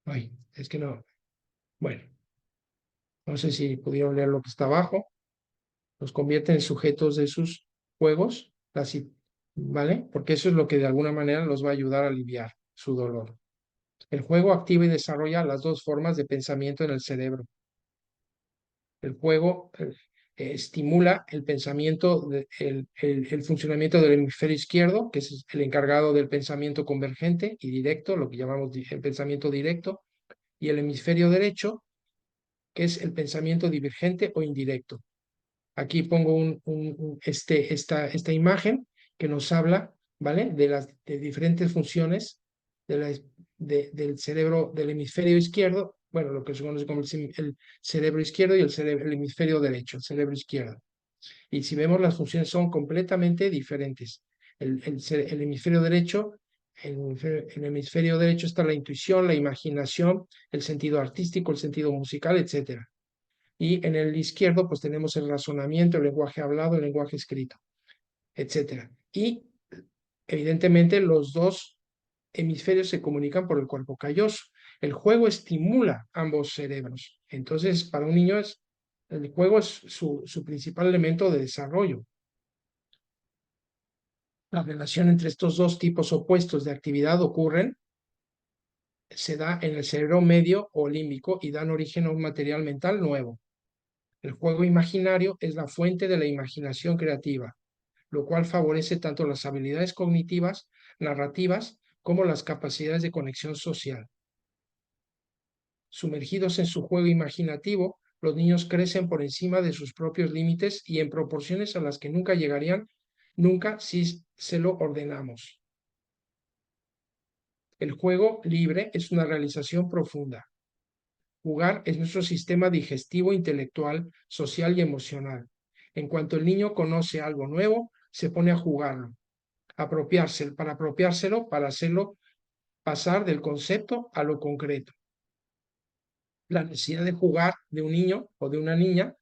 Ay, es que no. Bueno, no sé si pudieron leer lo que está abajo. Los convierte en sujetos de sus juegos, así, ¿vale? Porque eso es lo que de alguna manera los va a ayudar a aliviar su dolor. El juego activa y desarrolla las dos formas de pensamiento en el cerebro. El juego estimula el pensamiento, el funcionamiento del hemisferio izquierdo, que es el encargado del pensamiento convergente y directo, lo que llamamos el pensamiento directo, y el hemisferio derecho, que es el pensamiento divergente o indirecto. Aquí pongo esta imagen que nos habla, ¿vale? De diferentes funciones del cerebro, del hemisferio izquierdo, bueno, lo que se conoce como el cerebro izquierdo y el hemisferio derecho, el cerebro izquierdo. Y si vemos, las funciones son completamente diferentes. El hemisferio derecho, el hemisferio derecho está la intuición, la imaginación, el sentido artístico, el sentido musical, etcétera. Y en el izquierdo, pues tenemos el razonamiento, el lenguaje hablado, el lenguaje escrito, etcétera. Y evidentemente los dos hemisferios se comunican por el cuerpo calloso. El juego estimula ambos cerebros. Entonces, para un niño el juego es su principal elemento de desarrollo. La relación entre estos dos tipos opuestos de actividad se da en el cerebro medio o límbico y dan origen a un material mental nuevo. El juego imaginario es la fuente de la imaginación creativa, lo cual favorece tanto las habilidades cognitivas, narrativas, como las capacidades de conexión social. Sumergidos en su juego imaginativo, los niños crecen por encima de sus propios límites y en proporciones a las que nunca llegarían, nunca si se lo ordenamos. El juego libre es una realización profunda. Jugar es nuestro sistema digestivo, intelectual, social y emocional. En cuanto el niño conoce algo nuevo, se pone a jugarlo, para apropiárselo, para hacerlo pasar del concepto a lo concreto. La necesidad de jugar de un niño o de una niña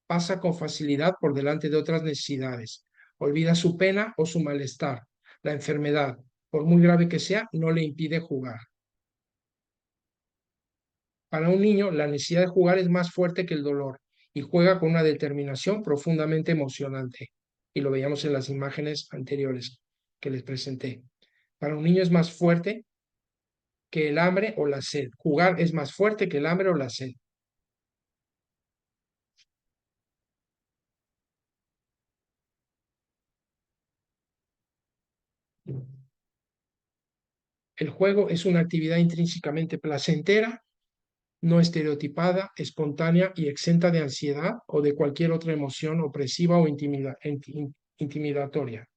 pasa con facilidad por delante de otras necesidades. Olvida su pena o su malestar. La enfermedad, por muy grave que sea, no le impide jugar. Para un niño, la necesidad de jugar es más fuerte que el dolor y juega con una determinación profundamente emocionante. Y lo veíamos en las imágenes anteriores que les presenté. Para un niño es más fuerte que el hambre o la sed. Jugar es más fuerte que el hambre o la sed. El juego es una actividad intrínsecamente placentera, no estereotipada, espontánea y exenta de ansiedad o de cualquier otra emoción opresiva o intimidatoria.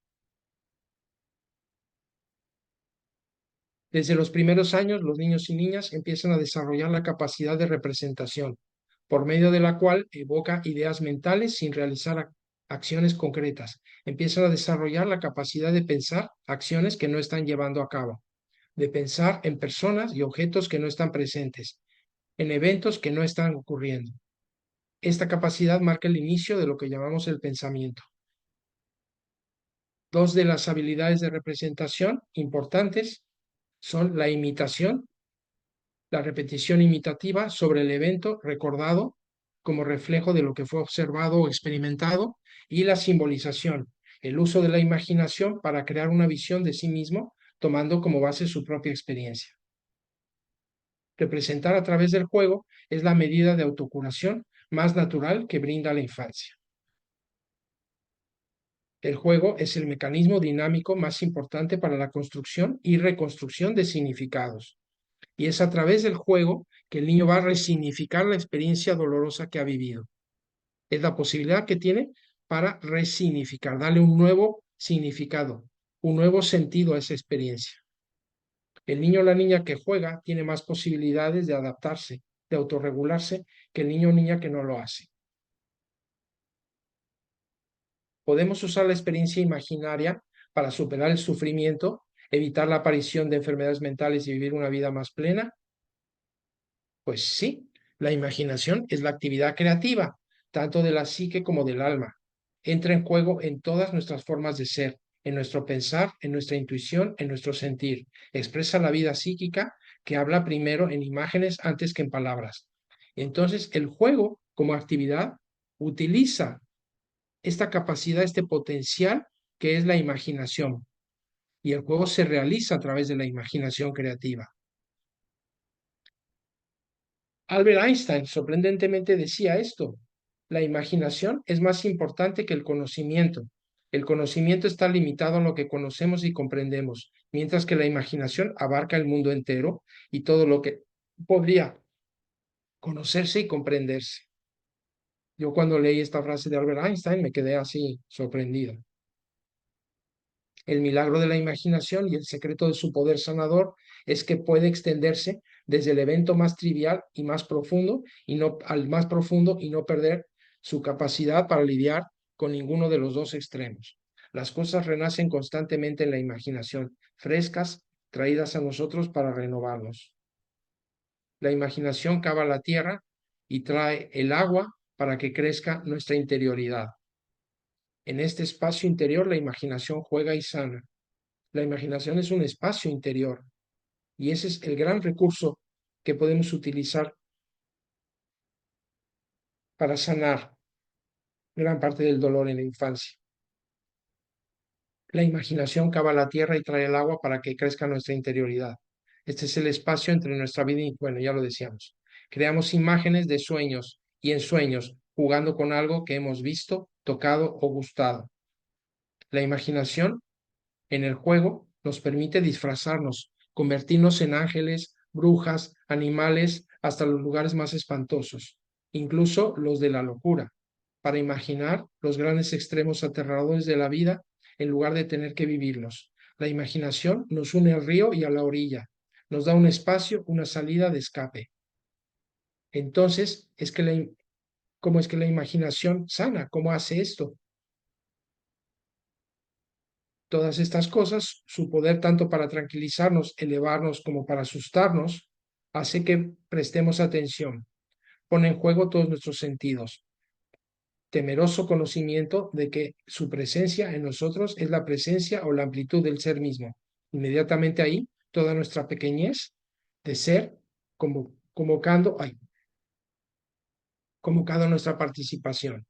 Desde los primeros años, los niños y niñas empiezan a desarrollar la capacidad de representación, por medio de la cual evoca ideas mentales sin realizar acciones concretas. Empiezan a desarrollar la capacidad de pensar acciones que no están llevando a cabo, de pensar en personas y objetos que no están presentes, en eventos que no están ocurriendo. Esta capacidad marca el inicio de lo que llamamos el pensamiento. Dos de las habilidades de representación importantes son la imitación, la repetición imitativa sobre el evento recordado como reflejo de lo que fue observado o experimentado, y la simbolización, el uso de la imaginación para crear una visión de sí mismo, tomando como base su propia experiencia. Representar a través del juego es la medida de autocuración más natural que brinda la infancia. El juego es el mecanismo dinámico más importante para la construcción y reconstrucción de significados. Y es a través del juego que el niño va a resignificar la experiencia dolorosa que ha vivido. Es la posibilidad que tiene para resignificar, darle un nuevo significado, un nuevo sentido a esa experiencia. El niño o la niña que juega tiene más posibilidades de adaptarse, de autorregularse, que el niño o niña que no lo hace. Podemos usar la experiencia imaginaria para superar el sufrimiento, evitar la aparición de enfermedades mentales y vivir una vida más plena. Pues sí, la imaginación es la actividad creativa, tanto de la psique como del alma. Entra en juego en todas nuestras formas de ser, en nuestro pensar, en nuestra intuición, en nuestro sentir. Expresa la vida psíquica que habla primero en imágenes antes que en palabras. Entonces, el juego como actividad utiliza esta capacidad, este potencial que es la imaginación. Y el juego se realiza a través de la imaginación creativa. Albert Einstein sorprendentemente decía esto: la imaginación es más importante que el conocimiento. El conocimiento está limitado a lo que conocemos y comprendemos, mientras que la imaginación abarca el mundo entero y todo lo que podría conocerse y comprenderse. Yo cuando leí esta frase de Albert Einstein me quedé así sorprendido. El milagro de la imaginación y el secreto de su poder sanador es que puede extenderse desde el evento más trivial y más profundo y no al más profundo y no perder su capacidad para lidiar con ninguno de los dos extremos. Las cosas renacen constantemente en la imaginación, frescas, traídas a nosotros para renovarnos. La imaginación cava la tierra y trae el agua para que crezca nuestra interioridad. En este espacio interior la imaginación juega y sana. La imaginación es un espacio interior y ese es el gran recurso que podemos utilizar para sanar gran parte del dolor en la infancia. La imaginación cava la tierra y trae el agua para que crezca nuestra interioridad. Este es el espacio entre nuestra vida y, bueno, ya lo decíamos. Creamos imágenes de sueños y en sueños, jugando con algo que hemos visto, tocado o gustado. La imaginación en el juego nos permite disfrazarnos, convertirnos en ángeles, brujas, animales, hasta los lugares más espantosos, incluso los de la locura, para imaginar los grandes extremos aterradores de la vida en lugar de tener que vivirlos. La imaginación nos une al río y a la orilla, nos da un espacio, una salida de escape. Entonces, ¿cómo es que la imaginación sana? ¿Cómo hace esto? Todas estas cosas, su poder tanto para tranquilizarnos, elevarnos como para asustarnos, hace que prestemos atención, pone en juego todos nuestros sentidos. Temeroso conocimiento de que su presencia en nosotros es la presencia o la amplitud del ser mismo. Inmediatamente ahí, toda nuestra pequeñez de ser, convocado nuestra participación.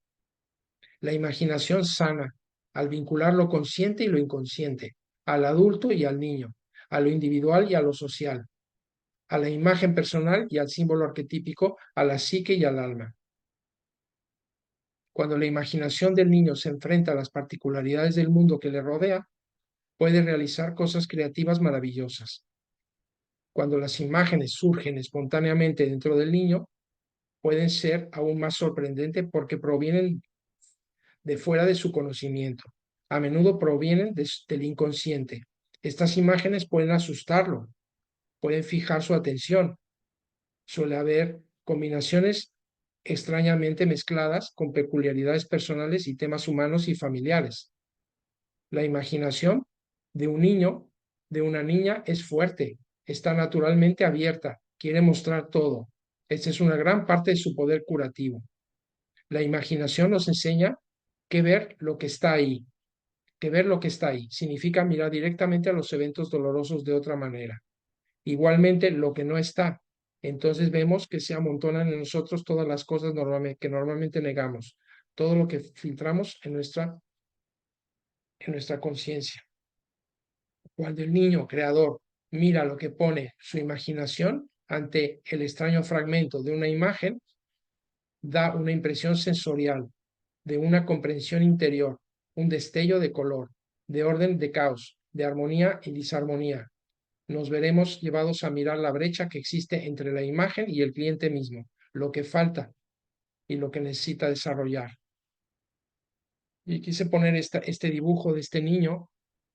La imaginación sana al vincular lo consciente y lo inconsciente, al adulto y al niño, a lo individual y a lo social, a la imagen personal y al símbolo arquetípico, a la psique y al alma. Cuando la imaginación del niño se enfrenta a las particularidades del mundo que le rodea, puede realizar cosas creativas maravillosas. Cuando las imágenes surgen espontáneamente dentro del niño, pueden ser aún más sorprendentes porque provienen de fuera de su conocimiento. A menudo provienen del inconsciente. Estas imágenes pueden asustarlo, pueden fijar su atención. Suele haber combinaciones extrañamente mezcladas con peculiaridades personales y temas humanos y familiares. La imaginación de un niño, de una niña, es fuerte, está naturalmente abierta, quiere mostrar todo. Esta es una gran parte de su poder curativo. La imaginación nos enseña que ver lo que está ahí, que ver lo que está ahí significa mirar directamente a los eventos dolorosos de otra manera. Igualmente, lo que no está. Entonces vemos que se amontonan en nosotros todas las cosas que normalmente negamos, todo lo que filtramos en nuestra conciencia. Cuando el niño creador mira lo que pone su imaginación ante el extraño fragmento de una imagen, da una impresión sensorial, de una comprensión interior, un destello de color, de orden, de caos, de armonía y disarmonía. Nos veremos llevados a mirar la brecha que existe entre la imagen y el cliente mismo, lo que falta y lo que necesita desarrollar. Y quise poner este dibujo de este niño,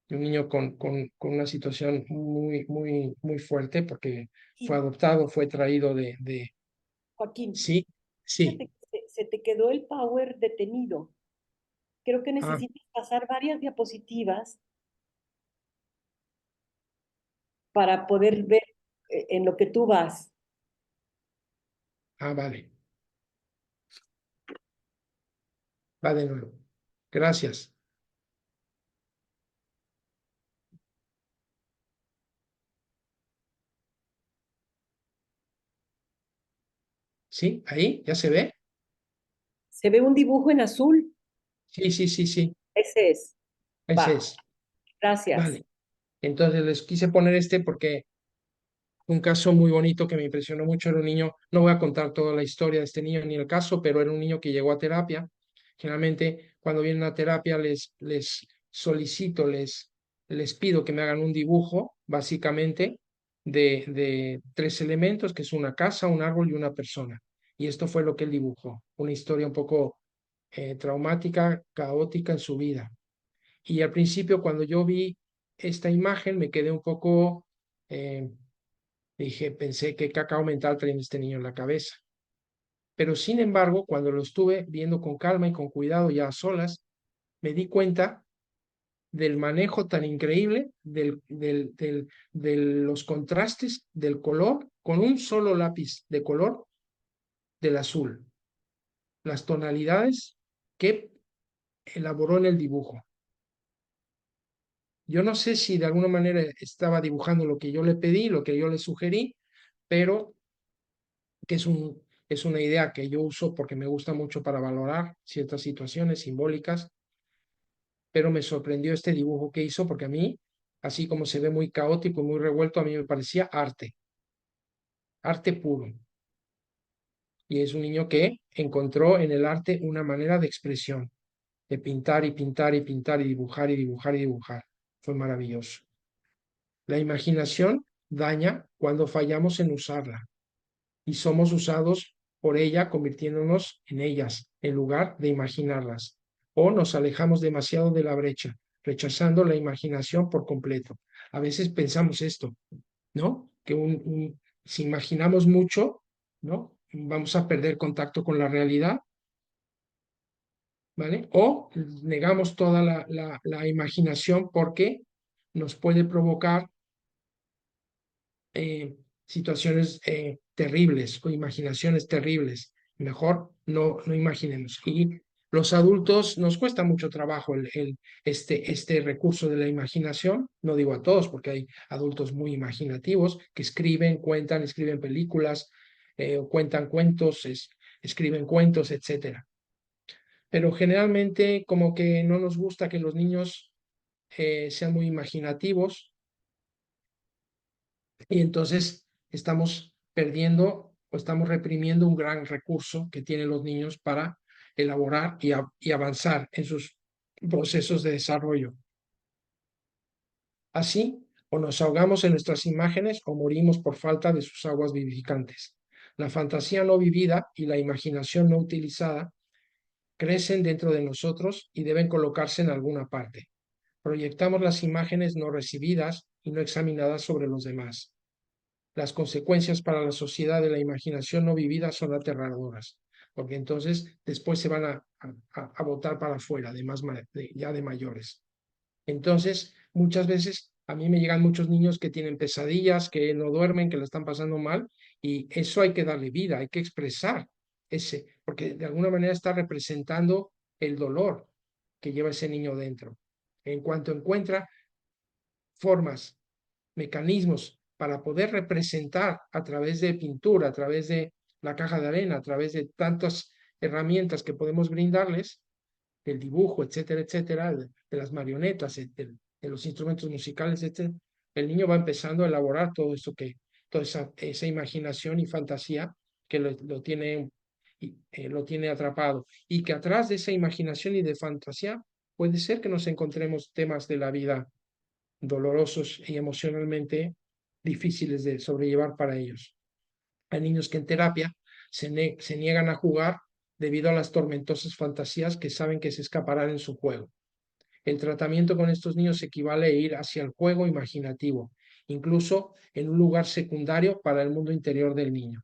de un niño con una situación muy fuerte, porque fue Sí, adoptado, fue traído Joaquín, Sí, sí. fíjate que se te quedó el power detenido. Creo que Ah, necesitas pasar varias diapositivas para poder ver en lo que tú vas. vale. Va de nuevo. Gracias. ¿Sí? ¿Ahí? ¿Ya se ve? Se ve un dibujo en azul. Sí, sí, sí, sí. Ese es. Ese Va, es. gracias. Vale. Entonces les quise poner este porque un caso muy bonito que me impresionó mucho era un niño, no voy a contar toda la historia de este niño ni el caso, pero era un niño que llegó a terapia. Generalmente cuando vienen a terapia les solicito, les pido que me hagan un dibujo, básicamente, de tres elementos, que es una casa, un árbol y una persona. Y esto fue lo que él dibujó, una historia un poco traumática, caótica en su vida. Y al principio, cuando yo vi esta imagen, me quedé un poco... dije, pensé qué cacao mental trae este niño en la cabeza. Pero sin embargo, cuando lo estuve viendo con calma y con cuidado ya a solas, me di cuenta del manejo tan increíble de los contrastes del color con un solo lápiz de color del azul, las tonalidades que elaboró en el dibujo. Yo no sé si de alguna manera estaba dibujando lo que yo le pedí, lo que yo le sugerí, pero que es una idea que yo uso porque me gusta mucho para valorar ciertas situaciones simbólicas, pero me sorprendió este dibujo que hizo porque a mí, así como se ve muy caótico y muy revuelto, a mí me parecía arte, arte puro. Y es un niño que encontró en el arte una manera de expresión, de pintar y pintar y pintar y dibujar y dibujar y dibujar. Fue maravilloso. La imaginación daña cuando fallamos en usarla y somos usados por ella convirtiéndonos en ellas en lugar de imaginarlas. O nos alejamos demasiado de la brecha, rechazando la imaginación por completo. A veces pensamos esto, ¿no? Que si imaginamos mucho, ¿no? Vamos a perder contacto con la realidad, ¿vale? O negamos toda la imaginación porque nos puede provocar situaciones terribles o imaginaciones terribles. Mejor no imaginemos. Y los adultos nos cuesta mucho trabajo este recurso de la imaginación. No digo a todos, porque hay adultos muy imaginativos que escriben, cuentan, escriben películas, cuentan cuentos, escriben cuentos, etcétera. Pero generalmente como que no nos gusta que los niños sean muy imaginativos y entonces estamos perdiendo o estamos reprimiendo un gran recurso que tienen los niños para elaborar y avanzar en sus procesos de desarrollo. Así, o nos ahogamos en nuestras imágenes o morimos por falta de sus aguas vivificantes. La fantasía no vivida y la imaginación no utilizada crecen dentro de nosotros y deben colocarse en alguna parte. Proyectamos las imágenes no recibidas y no examinadas sobre los demás. Las consecuencias para la sociedad de la imaginación no vivida son aterradoras, porque entonces después se van a botar para afuera, ya de mayores. Entonces, muchas veces a mí me llegan muchos niños que tienen pesadillas, que no duermen, que la están pasando mal, y eso hay que darle vida, hay que expresar porque de alguna manera está representando el dolor que lleva ese niño dentro. En cuanto encuentra formas, mecanismos para poder representar a través de pintura, a través de la caja de arena, a través de tantas herramientas que podemos brindarles, del dibujo, etcétera, etcétera, de las marionetas, de los instrumentos musicales, etcétera, el niño va empezando a elaborar todo eso toda esa imaginación y fantasía que lo tiene atrapado. Y que atrás de esa imaginación y de fantasía puede ser que nos encontremos temas de la vida dolorosos y emocionalmente difíciles de sobrellevar para ellos. Hay niños que en terapia se niegan a jugar debido a las tormentosas fantasías que saben que se escaparán en su juego. El tratamiento con estos niños equivale a ir hacia el juego imaginativo, incluso en un lugar secundario para el mundo interior del niño.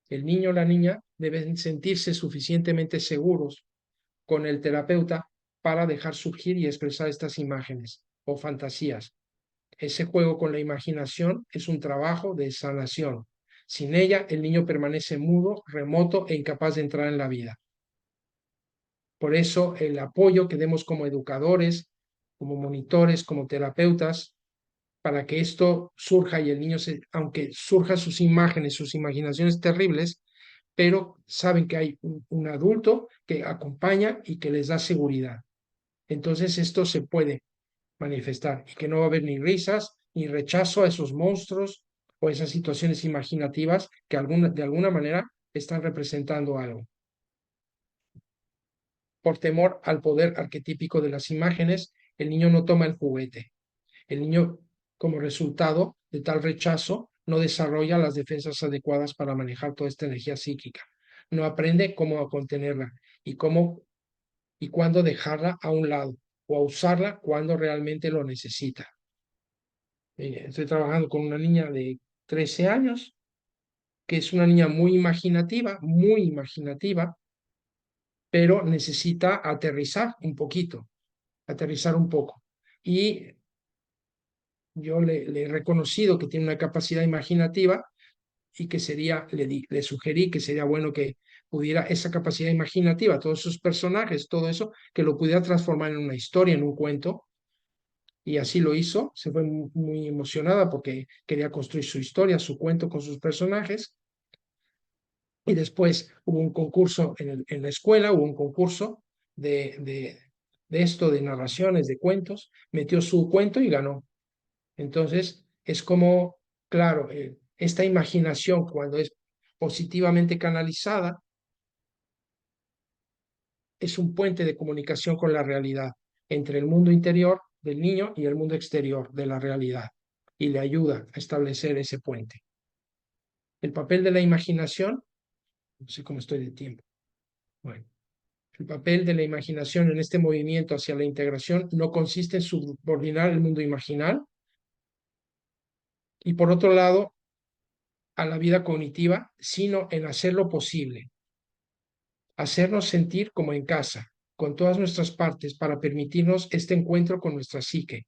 El niño o la niña deben sentirse suficientemente seguros con el terapeuta para dejar surgir y expresar estas imágenes o fantasías. Ese juego con la imaginación es un trabajo de sanación. Sin ella, el niño permanece mudo, remoto e incapaz de entrar en la vida. Por eso, el apoyo que demos como educadores, como monitores, como terapeutas, para que esto surja y el niño, aunque surjan sus imágenes, sus imaginaciones terribles, pero saben que hay un adulto que acompaña y que les da seguridad. Entonces esto se puede manifestar y que no va a haber ni risas ni rechazo a esos monstruos o esas situaciones imaginativas que de alguna manera están representando algo. Por temor al poder arquetípico de las imágenes, el niño no toma el juguete. El niño, como resultado de tal rechazo, no desarrolla las defensas adecuadas para manejar toda esta energía psíquica. No aprende cómo contenerla y cómo y cuándo dejarla a un lado o a usarla cuando realmente lo necesita. Estoy trabajando con una niña de 13 años, que es una niña muy imaginativa, pero necesita aterrizar un poquito, aterrizar un poco. Y yo le he reconocido que tiene una capacidad imaginativa y que sería, le sugerí que sería bueno que pudiera esa capacidad imaginativa, todos esos personajes, todo eso, que lo pudiera transformar en una historia, en un cuento, y así lo hizo. Se fue muy emocionada porque quería construir su historia, su cuento con sus personajes. Y después hubo un concurso en la escuela, hubo un concurso de esto, de narraciones, de cuentos, metió su cuento y ganó. Entonces, es como, claro, esta imaginación cuando es positivamente canalizada, es un puente de comunicación con la realidad, entre el mundo interior del niño y el mundo exterior de la realidad, y le ayuda a establecer ese puente. El papel de la imaginación, no sé cómo estoy de tiempo. Bueno, el papel de la imaginación en este movimiento hacia la integración no consiste en subordinar el mundo imaginal y por otro lado a la vida cognitiva, sino en hacerlo posible, hacernos sentir como en casa, con todas nuestras partes para permitirnos este encuentro con nuestra psique.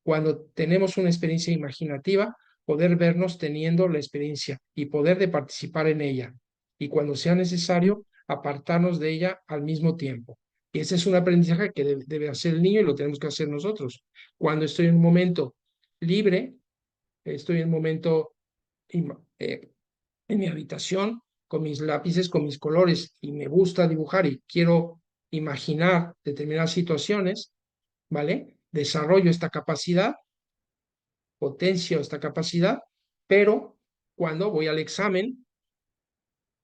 Cuando tenemos una experiencia imaginativa, poder vernos teniendo la experiencia y poder de participar en ella. Y cuando sea necesario, apartarnos de ella al mismo tiempo. Y ese es un aprendizaje que debe hacer el niño y lo tenemos que hacer nosotros. Cuando estoy en un momento libre, estoy en un momento en mi habitación con mis lápices, con mis colores y me gusta dibujar y quiero imaginar determinadas situaciones, ¿vale? Desarrollo esta capacidad, potencio esta capacidad, pero cuando voy al examen,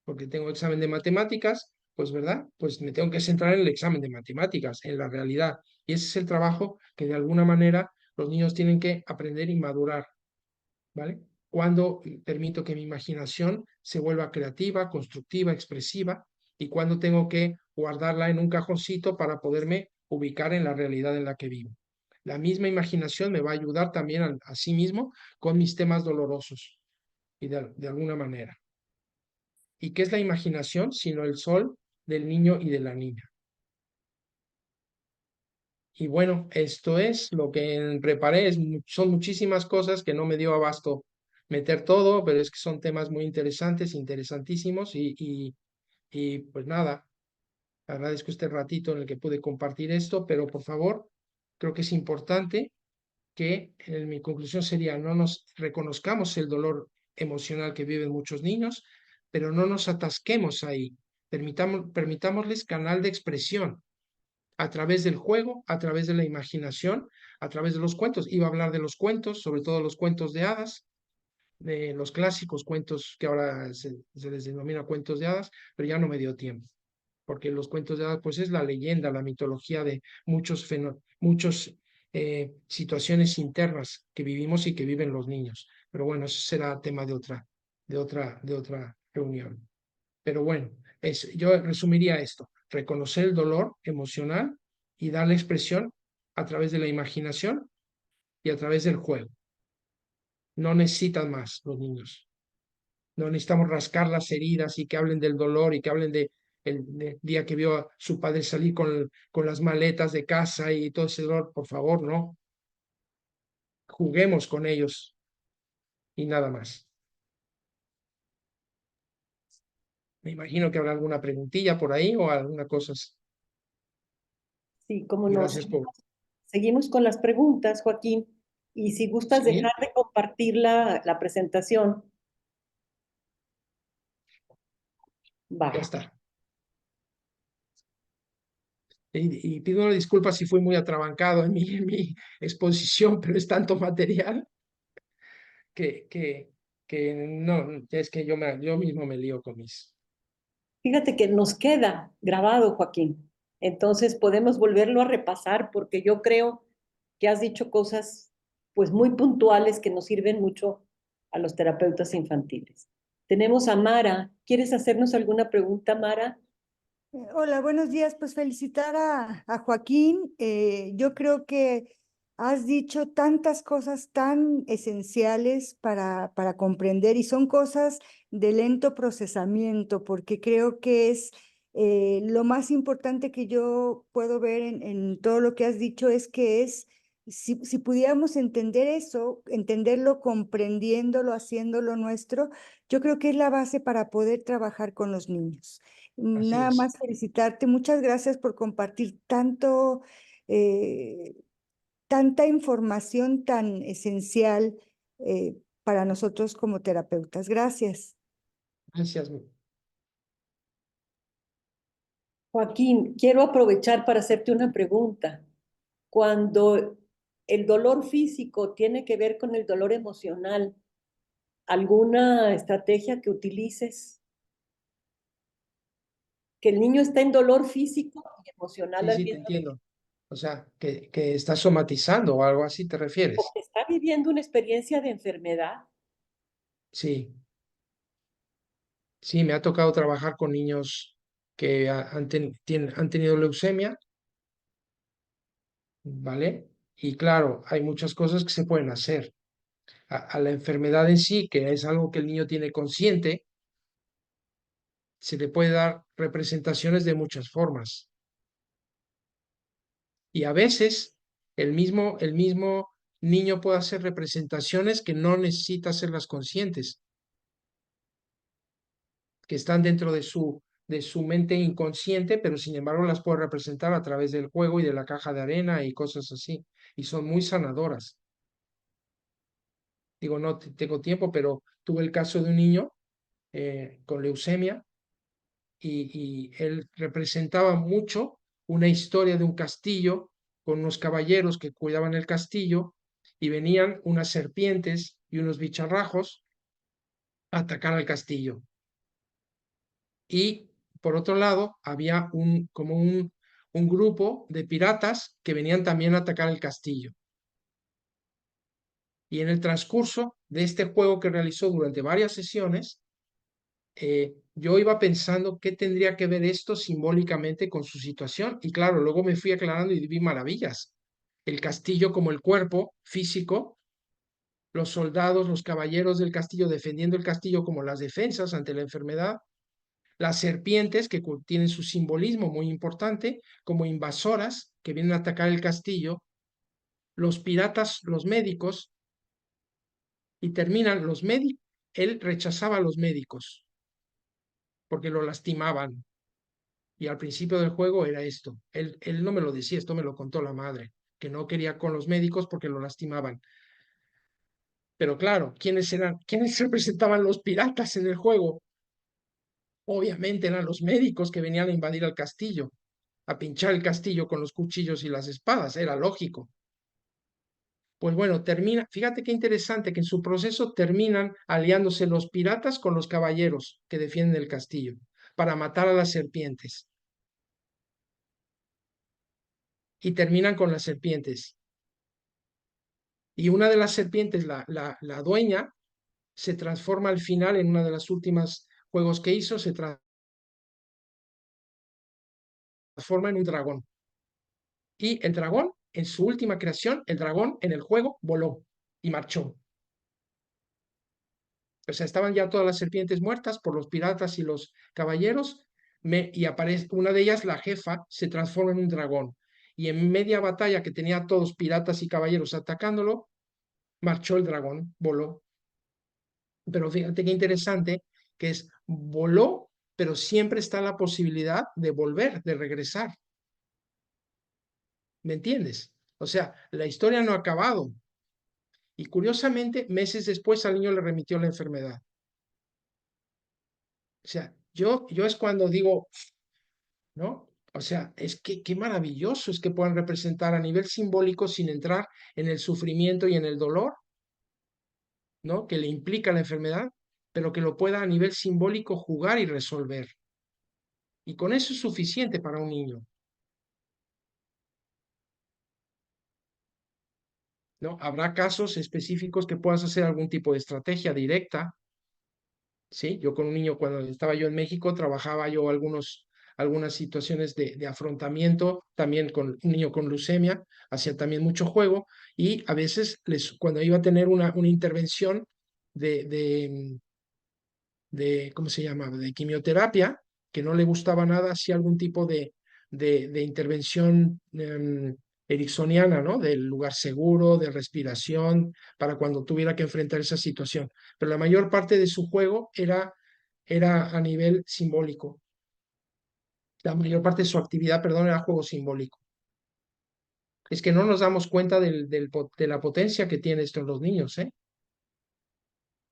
porque tengo examen de matemáticas, pues verdad, pues me tengo que centrar en el examen de matemáticas, en la realidad. Y ese es el trabajo que de alguna manera los niños tienen que aprender y madurar, ¿vale? Cuando permito que mi imaginación se vuelva creativa, constructiva, expresiva, y cuando tengo que guardarla en un cajoncito para poderme ubicar en la realidad en la que vivo. La misma imaginación me va a ayudar también a sí mismo con mis temas dolorosos y de alguna manera. ¿Y qué es la imaginación? Sino el sol del niño y de la niña. Y bueno, esto es lo que preparé. Son muchísimas cosas que no me dio abasto meter todo, pero es que son temas muy interesantes, interesantísimos. Y pues nada, agradezco este ratito en el que pude compartir esto, pero por favor, creo que es importante que en mi conclusión sería, no nos reconozcamos el dolor emocional que viven muchos niños, pero no nos atasquemos ahí. Permitámosles canal de expresión a través del juego, a través de la imaginación, a través de los cuentos. Iba a hablar de los cuentos, sobre todo los cuentos de hadas, de los clásicos cuentos que ahora se les denomina cuentos de hadas, pero ya no me dio tiempo, porque los cuentos de hadas pues es la leyenda, la mitología de muchos situaciones internas que vivimos y que viven los niños. Pero bueno, eso será tema de otra reunión. Pero bueno, yo resumiría esto: reconocer el dolor emocional y darle expresión a través de la imaginación y a través del juego. No necesitan más los niños. No necesitamos rascar las heridas y que hablen del dolor y que hablen del día que vio a su padre salir con las maletas de casa y todo ese dolor. Por favor, no. Juguemos con ellos y nada más. Me imagino que habrá alguna preguntilla por ahí o alguna cosa. Sí, cómo no. Gracias por... Seguimos con las preguntas, Joaquín. Y si gustas Sí, dejar de compartir la presentación, ya va. está. Y pido una disculpa si fui muy atrabancado en mi exposición, pero es tanto material que, que, que no, es que yo mismo me lío con mis... Fíjate que nos queda grabado, Joaquín. Entonces podemos volverlo a repasar porque yo creo que has dicho cosas pues muy puntuales que nos sirven mucho a los terapeutas infantiles. Tenemos a Mara. ¿Quieres hacernos alguna pregunta, Mara? Hola, buenos días. Pues felicitar a Joaquín. Yo creo que has dicho tantas cosas tan esenciales para comprender y son cosas de lento procesamiento, porque creo que es lo más importante que yo puedo ver en todo lo que has dicho es que es, si pudiéramos entender eso, entenderlo, comprendiéndolo, haciéndolo nuestro, yo creo que es la base para poder trabajar con los niños. Así Nada es. más felicitarte. Muchas gracias por compartir eh, tanta información tan esencial para nosotros como terapeutas. Gracias. Gracias. Joaquín, quiero aprovechar para hacerte una pregunta. Cuando el dolor físico tiene que ver con el dolor emocional, ¿alguna estrategia que utilices? Que el niño está en dolor físico y emocional Sí, al sí, te mismo tiempo, entiendo. O sea, que estás somatizando o algo así, ¿te refieres? que está viviendo una experiencia de enfermedad. Sí, sí, me ha tocado trabajar con niños que han tenido leucemia, ¿vale? Y claro, hay muchas cosas que se pueden hacer. A la enfermedad en sí, que es algo que el niño tiene consciente, se le puede dar representaciones de muchas formas. Y a veces el mismo niño puede hacer representaciones que no necesita hacerlas conscientes, que están dentro de su mente inconsciente, pero sin embargo las puede representar a través del juego y de la caja de arena y cosas así. Y son muy sanadoras. Digo, no tengo tiempo, pero tuve el caso de un niño con leucemia y él representaba mucho una historia de un castillo con unos caballeros que cuidaban el castillo y venían unas serpientes y unos bicharrajos a atacar al castillo. Y por otro lado, había un grupo de piratas que venían también a atacar el castillo. Y en el transcurso de este juego que realizó durante varias sesiones, yo iba pensando qué tendría que ver esto simbólicamente con su situación. Y claro, luego me fui aclarando y vi maravillas. El castillo como el cuerpo físico, los soldados, los caballeros del castillo defendiendo el castillo como las defensas ante la enfermedad, las serpientes que tienen su simbolismo muy importante como invasoras que vienen a atacar el castillo, los piratas, los médicos, y terminan los médicos. Él rechazaba a los médicos porque lo lastimaban. Y al principio del juego era esto. Él no me lo decía, esto me lo contó la madre, que no quería con los médicos porque lo lastimaban. Pero claro, ¿quiénes eran? ¿Quiénes representaban los piratas en el juego? Obviamente eran los médicos que venían a invadir el castillo, a pinchar el castillo con los cuchillos y las espadas, era lógico. Pues bueno, termina, fíjate qué interesante que en su proceso terminan aliándose los piratas con los caballeros que defienden el castillo para matar a las serpientes. Y terminan con las serpientes. Y una de las serpientes, la dueña, se transforma al final en una de las últimas juegos que hizo, se transforma en un dragón. Y el dragón, en su última creación, el dragón en el juego voló y marchó. O sea, estaban ya todas las serpientes muertas por los piratas y los caballeros, y aparece una de ellas, la jefa, se transforma en un dragón. Y en media batalla que tenía a todos piratas y caballeros atacándolo, marchó el dragón, voló. Pero fíjate qué interesante, que es voló, pero siempre está la posibilidad de volver, de regresar. ¿Me entiendes? O sea, la historia no ha acabado. Y curiosamente, meses después al niño le remitió la enfermedad. O sea, yo es cuando digo, ¿no? O sea, es que qué maravilloso es que puedan representar a nivel simbólico sin entrar en el sufrimiento y en el dolor, ¿no? Que le implica la enfermedad, pero que lo pueda a nivel simbólico jugar y resolver. Y con eso es suficiente para un niño, ¿no? Habrá casos específicos que puedas hacer algún tipo de estrategia directa. Sí, yo con un niño, cuando estaba yo en México, trabajaba yo algunas situaciones de afrontamiento, también con un niño con leucemia, hacía también mucho juego, y a veces cuando iba a tener una intervención de, ¿cómo se llama?, de quimioterapia, que no le gustaba nada, hacía algún tipo de intervención ericksoniana, ¿no? Del lugar seguro, de respiración, para cuando tuviera que enfrentar esa situación. Pero la mayor parte de su juego era a nivel simbólico. La mayor parte de su actividad, perdón, era juego simbólico. Es que no nos damos cuenta de la potencia que tiene esto en los niños, ¿eh?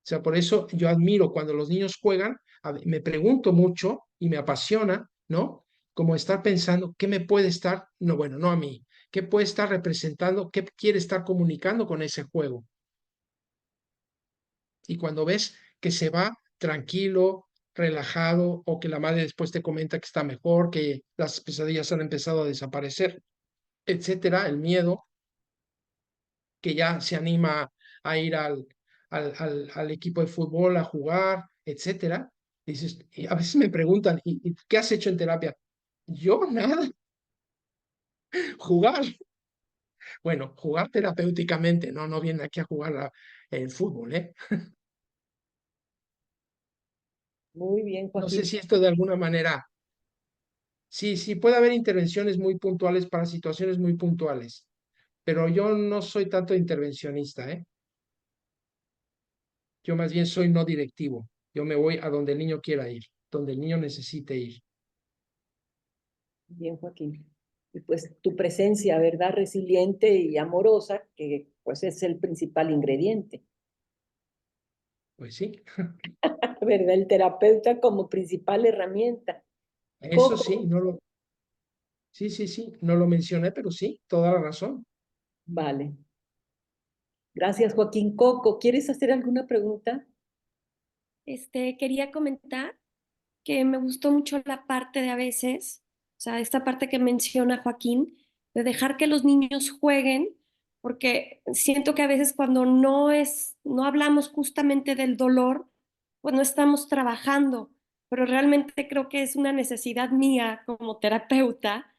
O sea, por eso yo admiro cuando los niños juegan, me pregunto mucho y me apasiona, ¿no? Como estar pensando, ¿qué me puede estar, no, bueno, no a mí, qué puede estar representando, qué quiere estar comunicando con ese juego? Y cuando ves que se va tranquilo, relajado, o que la madre después te comenta que está mejor, que las pesadillas han empezado a desaparecer, etcétera, el miedo, que ya se anima a ir al equipo de fútbol a jugar, etcétera. Dices, y a veces me preguntan, ¿y qué has hecho en terapia? Yo nada, jugar. Bueno, jugar terapéuticamente, no viene aquí a jugar el fútbol, ¿eh? Muy bien, No sé Joaquín. si esto de alguna manera, sí, puede haber intervenciones muy puntuales para situaciones muy puntuales, pero yo no soy tanto intervencionista, ¿eh? Yo más bien soy no directivo. Yo me voy a donde el niño quiera ir, donde el niño necesite ir. Bien, Joaquín. Y pues tu presencia, ¿verdad? Resiliente y amorosa, que pues es el principal ingrediente, Pues sí, ¿verdad? El terapeuta como principal herramienta. eso sí, Coco, sí, no lo mencioné, pero sí, toda la razón. vale. Gracias, Joaquín. Coco, ¿quieres hacer alguna pregunta? Quería comentar que me gustó mucho la parte de a veces, o sea, esta parte que menciona Joaquín, de dejar que los niños jueguen, porque siento que a veces cuando no hablamos justamente del dolor, pues no estamos trabajando, pero realmente creo que es una necesidad mía como terapeuta,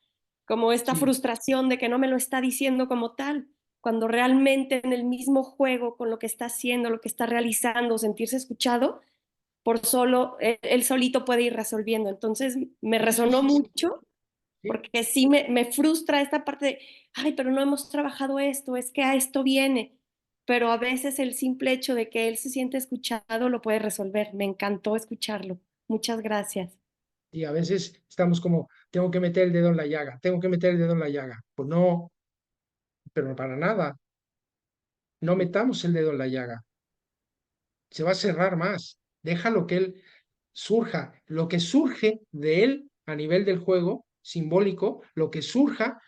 como esta Sí, frustración de que no me lo está diciendo como tal, cuando realmente en el mismo juego, con lo que está haciendo, lo que está realizando, sentirse escuchado, por solo, él solito puede ir resolviendo. Entonces me eso resonó sí, mucho sí. porque sí me frustra esta parte de, ay, pero no hemos trabajado esto, es que a esto viene. Pero a veces el simple hecho de que él se siente escuchado lo puede resolver. Me encantó escucharlo. Muchas gracias. Y a veces estamos como, tengo que meter el dedo en la llaga, tengo que meter el dedo en la llaga. Pues no, pero para nada, no metamos el dedo en la llaga. Se va a cerrar más. Déjalo que él surja. Lo que surge de él a nivel del juego simbólico, lo que surja,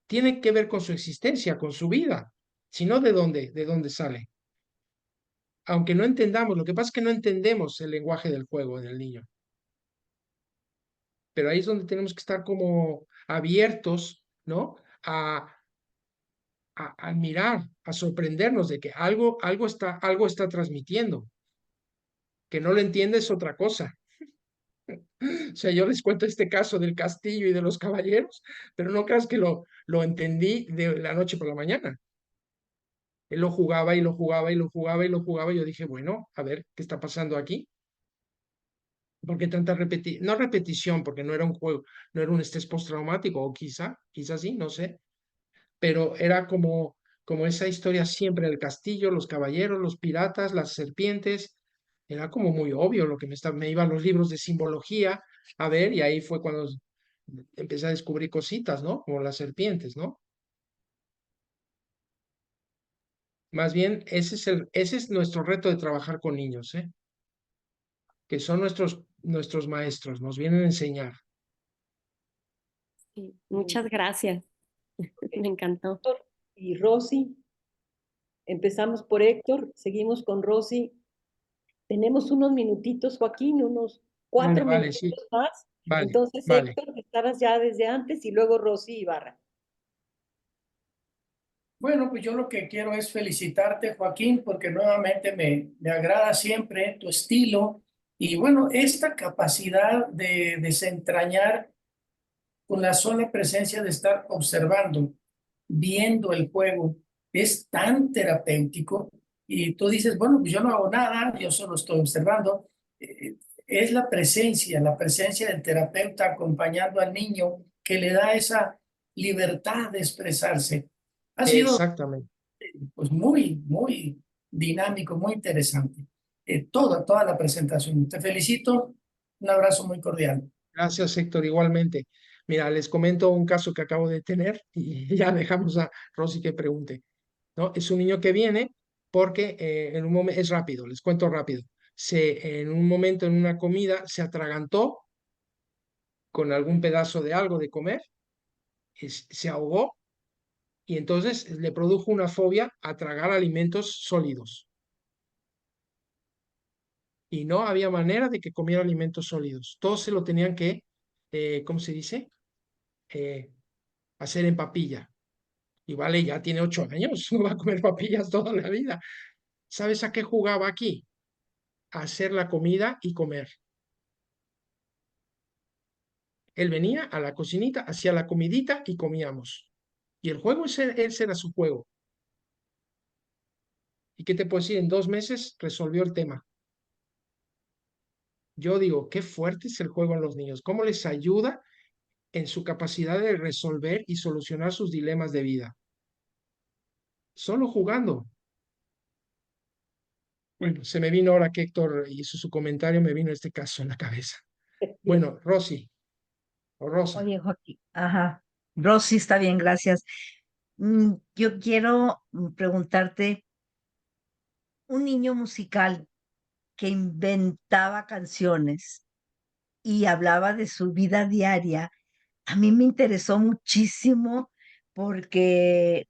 tiene que ver con su existencia, con su vida. Si no, ¿de dónde sale? Aunque no entendamos, lo que pasa es que no entendemos el lenguaje del juego en el niño. Pero ahí es donde tenemos que estar como abiertos, ¿no? A mirar, a sorprendernos de que algo está transmitiendo. Que no lo entiende es otra cosa. O sea, yo les cuento este caso del castillo y de los caballeros, pero no creas que lo entendí de la noche por la mañana. Él lo jugaba y lo jugaba y lo jugaba y lo jugaba y yo dije, bueno, a ver, ¿qué está pasando aquí? ¿Por qué tanta repetición? No repetición, porque no era un juego, no era un estrés postraumático, o quizá sí, no sé, pero era como esa historia siempre del castillo, los caballeros, los piratas, las serpientes, era como muy obvio lo que me iban los libros de simbología a ver, y ahí fue cuando empecé a descubrir cositas, ¿no? Como las serpientes, ¿no? Más bien, ese es nuestro reto de trabajar con niños, ¿eh? Que son nuestros maestros, nos vienen a enseñar. Sí, muchas gracias. Me encantó. Héctor y Rosy, empezamos por Héctor, seguimos con Rosy. Tenemos unos minutitos, Joaquín, unos Vale, 4 vale, sí, minutitos más. vale, Entonces, vale. Héctor, que estabas ya desde antes, y luego Rosy Ibarra. Bueno, pues yo lo que quiero es felicitarte, Joaquín, porque nuevamente me agrada siempre tu estilo y bueno, esta capacidad de desentrañar con la sola presencia de estar observando, viendo el juego, es tan terapéutico y tú dices, bueno, pues yo no hago nada, yo solo estoy observando. Es la presencia del terapeuta acompañando al niño que le da esa libertad de expresarse. Ha sido Exactamente. pues muy dinámico, muy interesante. Toda la presentación. Te felicito, un abrazo muy cordial. Gracias, Héctor, igualmente. Mira, les comento un caso que acabo de tener y ya dejamos a Rosy que pregunte, ¿no? Es un niño que viene porque en un momento, es rápido, les cuento rápido. En un momento en una comida se atragantó con algún pedazo de algo de comer, se ahogó y entonces le produjo una fobia a tragar alimentos sólidos. Y no había manera de que comiera alimentos sólidos. Todos se lo tenían que, ¿cómo se dice? Eh, hacer en papilla. Y vale, ya tiene 8 años, no va a comer papillas toda la vida. ¿Sabes a qué jugaba aquí? A hacer la comida y comer. Él venía a la cocinita, hacía la comidita y comíamos. Y el juego, ese era su juego. ¿Y qué te puedo decir? En 2 meses resolvió el tema. Yo digo, qué fuerte es el juego en los niños, cómo les ayuda en su capacidad de resolver y solucionar sus dilemas de vida. Solo jugando. Bueno, se me vino ahora que Héctor hizo su comentario, me vino este caso en la cabeza. Bueno, Rosy o Rosa. Oye, Joaquín, ajá. Rosy, está bien, gracias. Yo quiero preguntarte, un niño musical que inventaba canciones y hablaba de su vida diaria, a mí me interesó muchísimo porque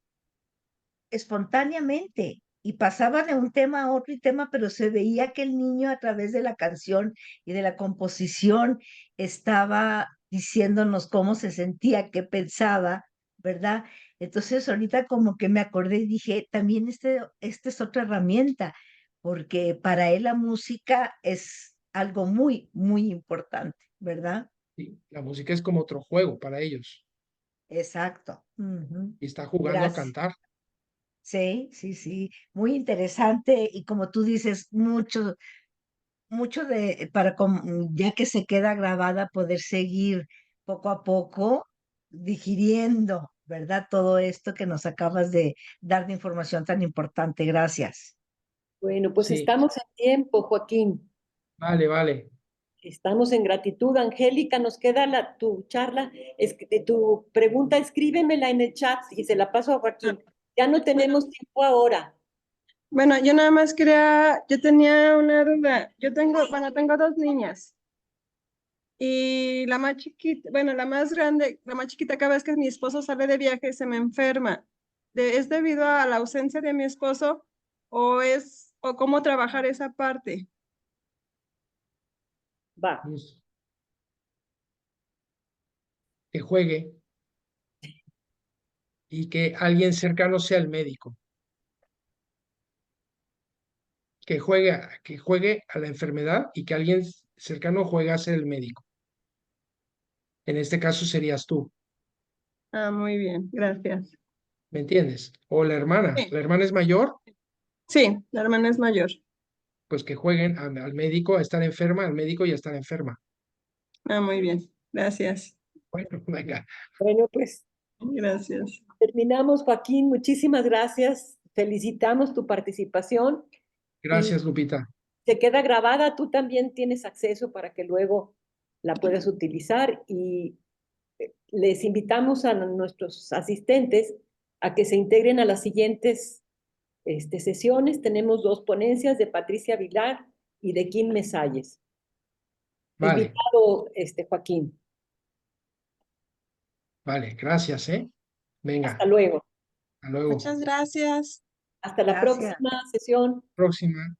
espontáneamente y pasaba de un tema a otro y tema, pero se veía que el niño a través de la canción y de la composición estaba diciéndonos cómo se sentía, qué pensaba, ¿verdad? Entonces ahorita como que me acordé y dije, también este es otra herramienta, porque para él la música es algo muy importante, ¿verdad? Sí, la música es como otro juego para ellos Exacto. Ujú. y está jugando a Gracias. cantar. Sí, sí, sí, muy interesante y como tú dices, mucho ya que se queda grabada, poder seguir poco a poco digiriendo, ¿verdad? Todo esto que nos acabas de dar de información tan importante. Gracias. Bueno, pues Sí, estamos en tiempo, Joaquín. vale, vale. Estamos en gratitud. Angélica, nos queda tu charla, tu pregunta, escríbemela en el chat y se la paso a Joaquín. Ya no tenemos tiempo ahora. Bueno, yo nada más yo tenía una duda. Tengo dos niñas. Y la más chiquita, bueno, la más grande, la más chiquita, cada vez que mi esposo sale de viaje se me enferma. ¿Es debido a la ausencia de mi esposo o cómo trabajar esa parte? Va. Pues, que juegue y que alguien cercano sea el médico. Que juegue a la enfermedad y que alguien cercano juegue a ser el médico. En este caso serías tú, Ah, muy bien, gracias. ¿me entiendes? O Sí, la hermana es mayor, sí, la hermana es mayor. pues que jueguen al médico a estar enferma, al médico y a estar enferma. Ah, muy bien, gracias. Bueno, venga, Bueno, pues Gracias. terminamos, Joaquín. Muchísimas gracias. Felicitamos tu participación y gracias, Lupita. se queda grabada. Tú también tienes acceso para que luego la puedas utilizar y les invitamos a nuestros asistentes a que se integren a las siguientes sesiones. Tenemos 2 ponencias de Patricia Vilar y de Kim Mesalles. Vale, Invitado, Joaquín. vale, gracias, ¿eh? Venga, Hasta luego. hasta luego. Muchas gracias. Hasta la Gracias. próxima sesión. Próxima.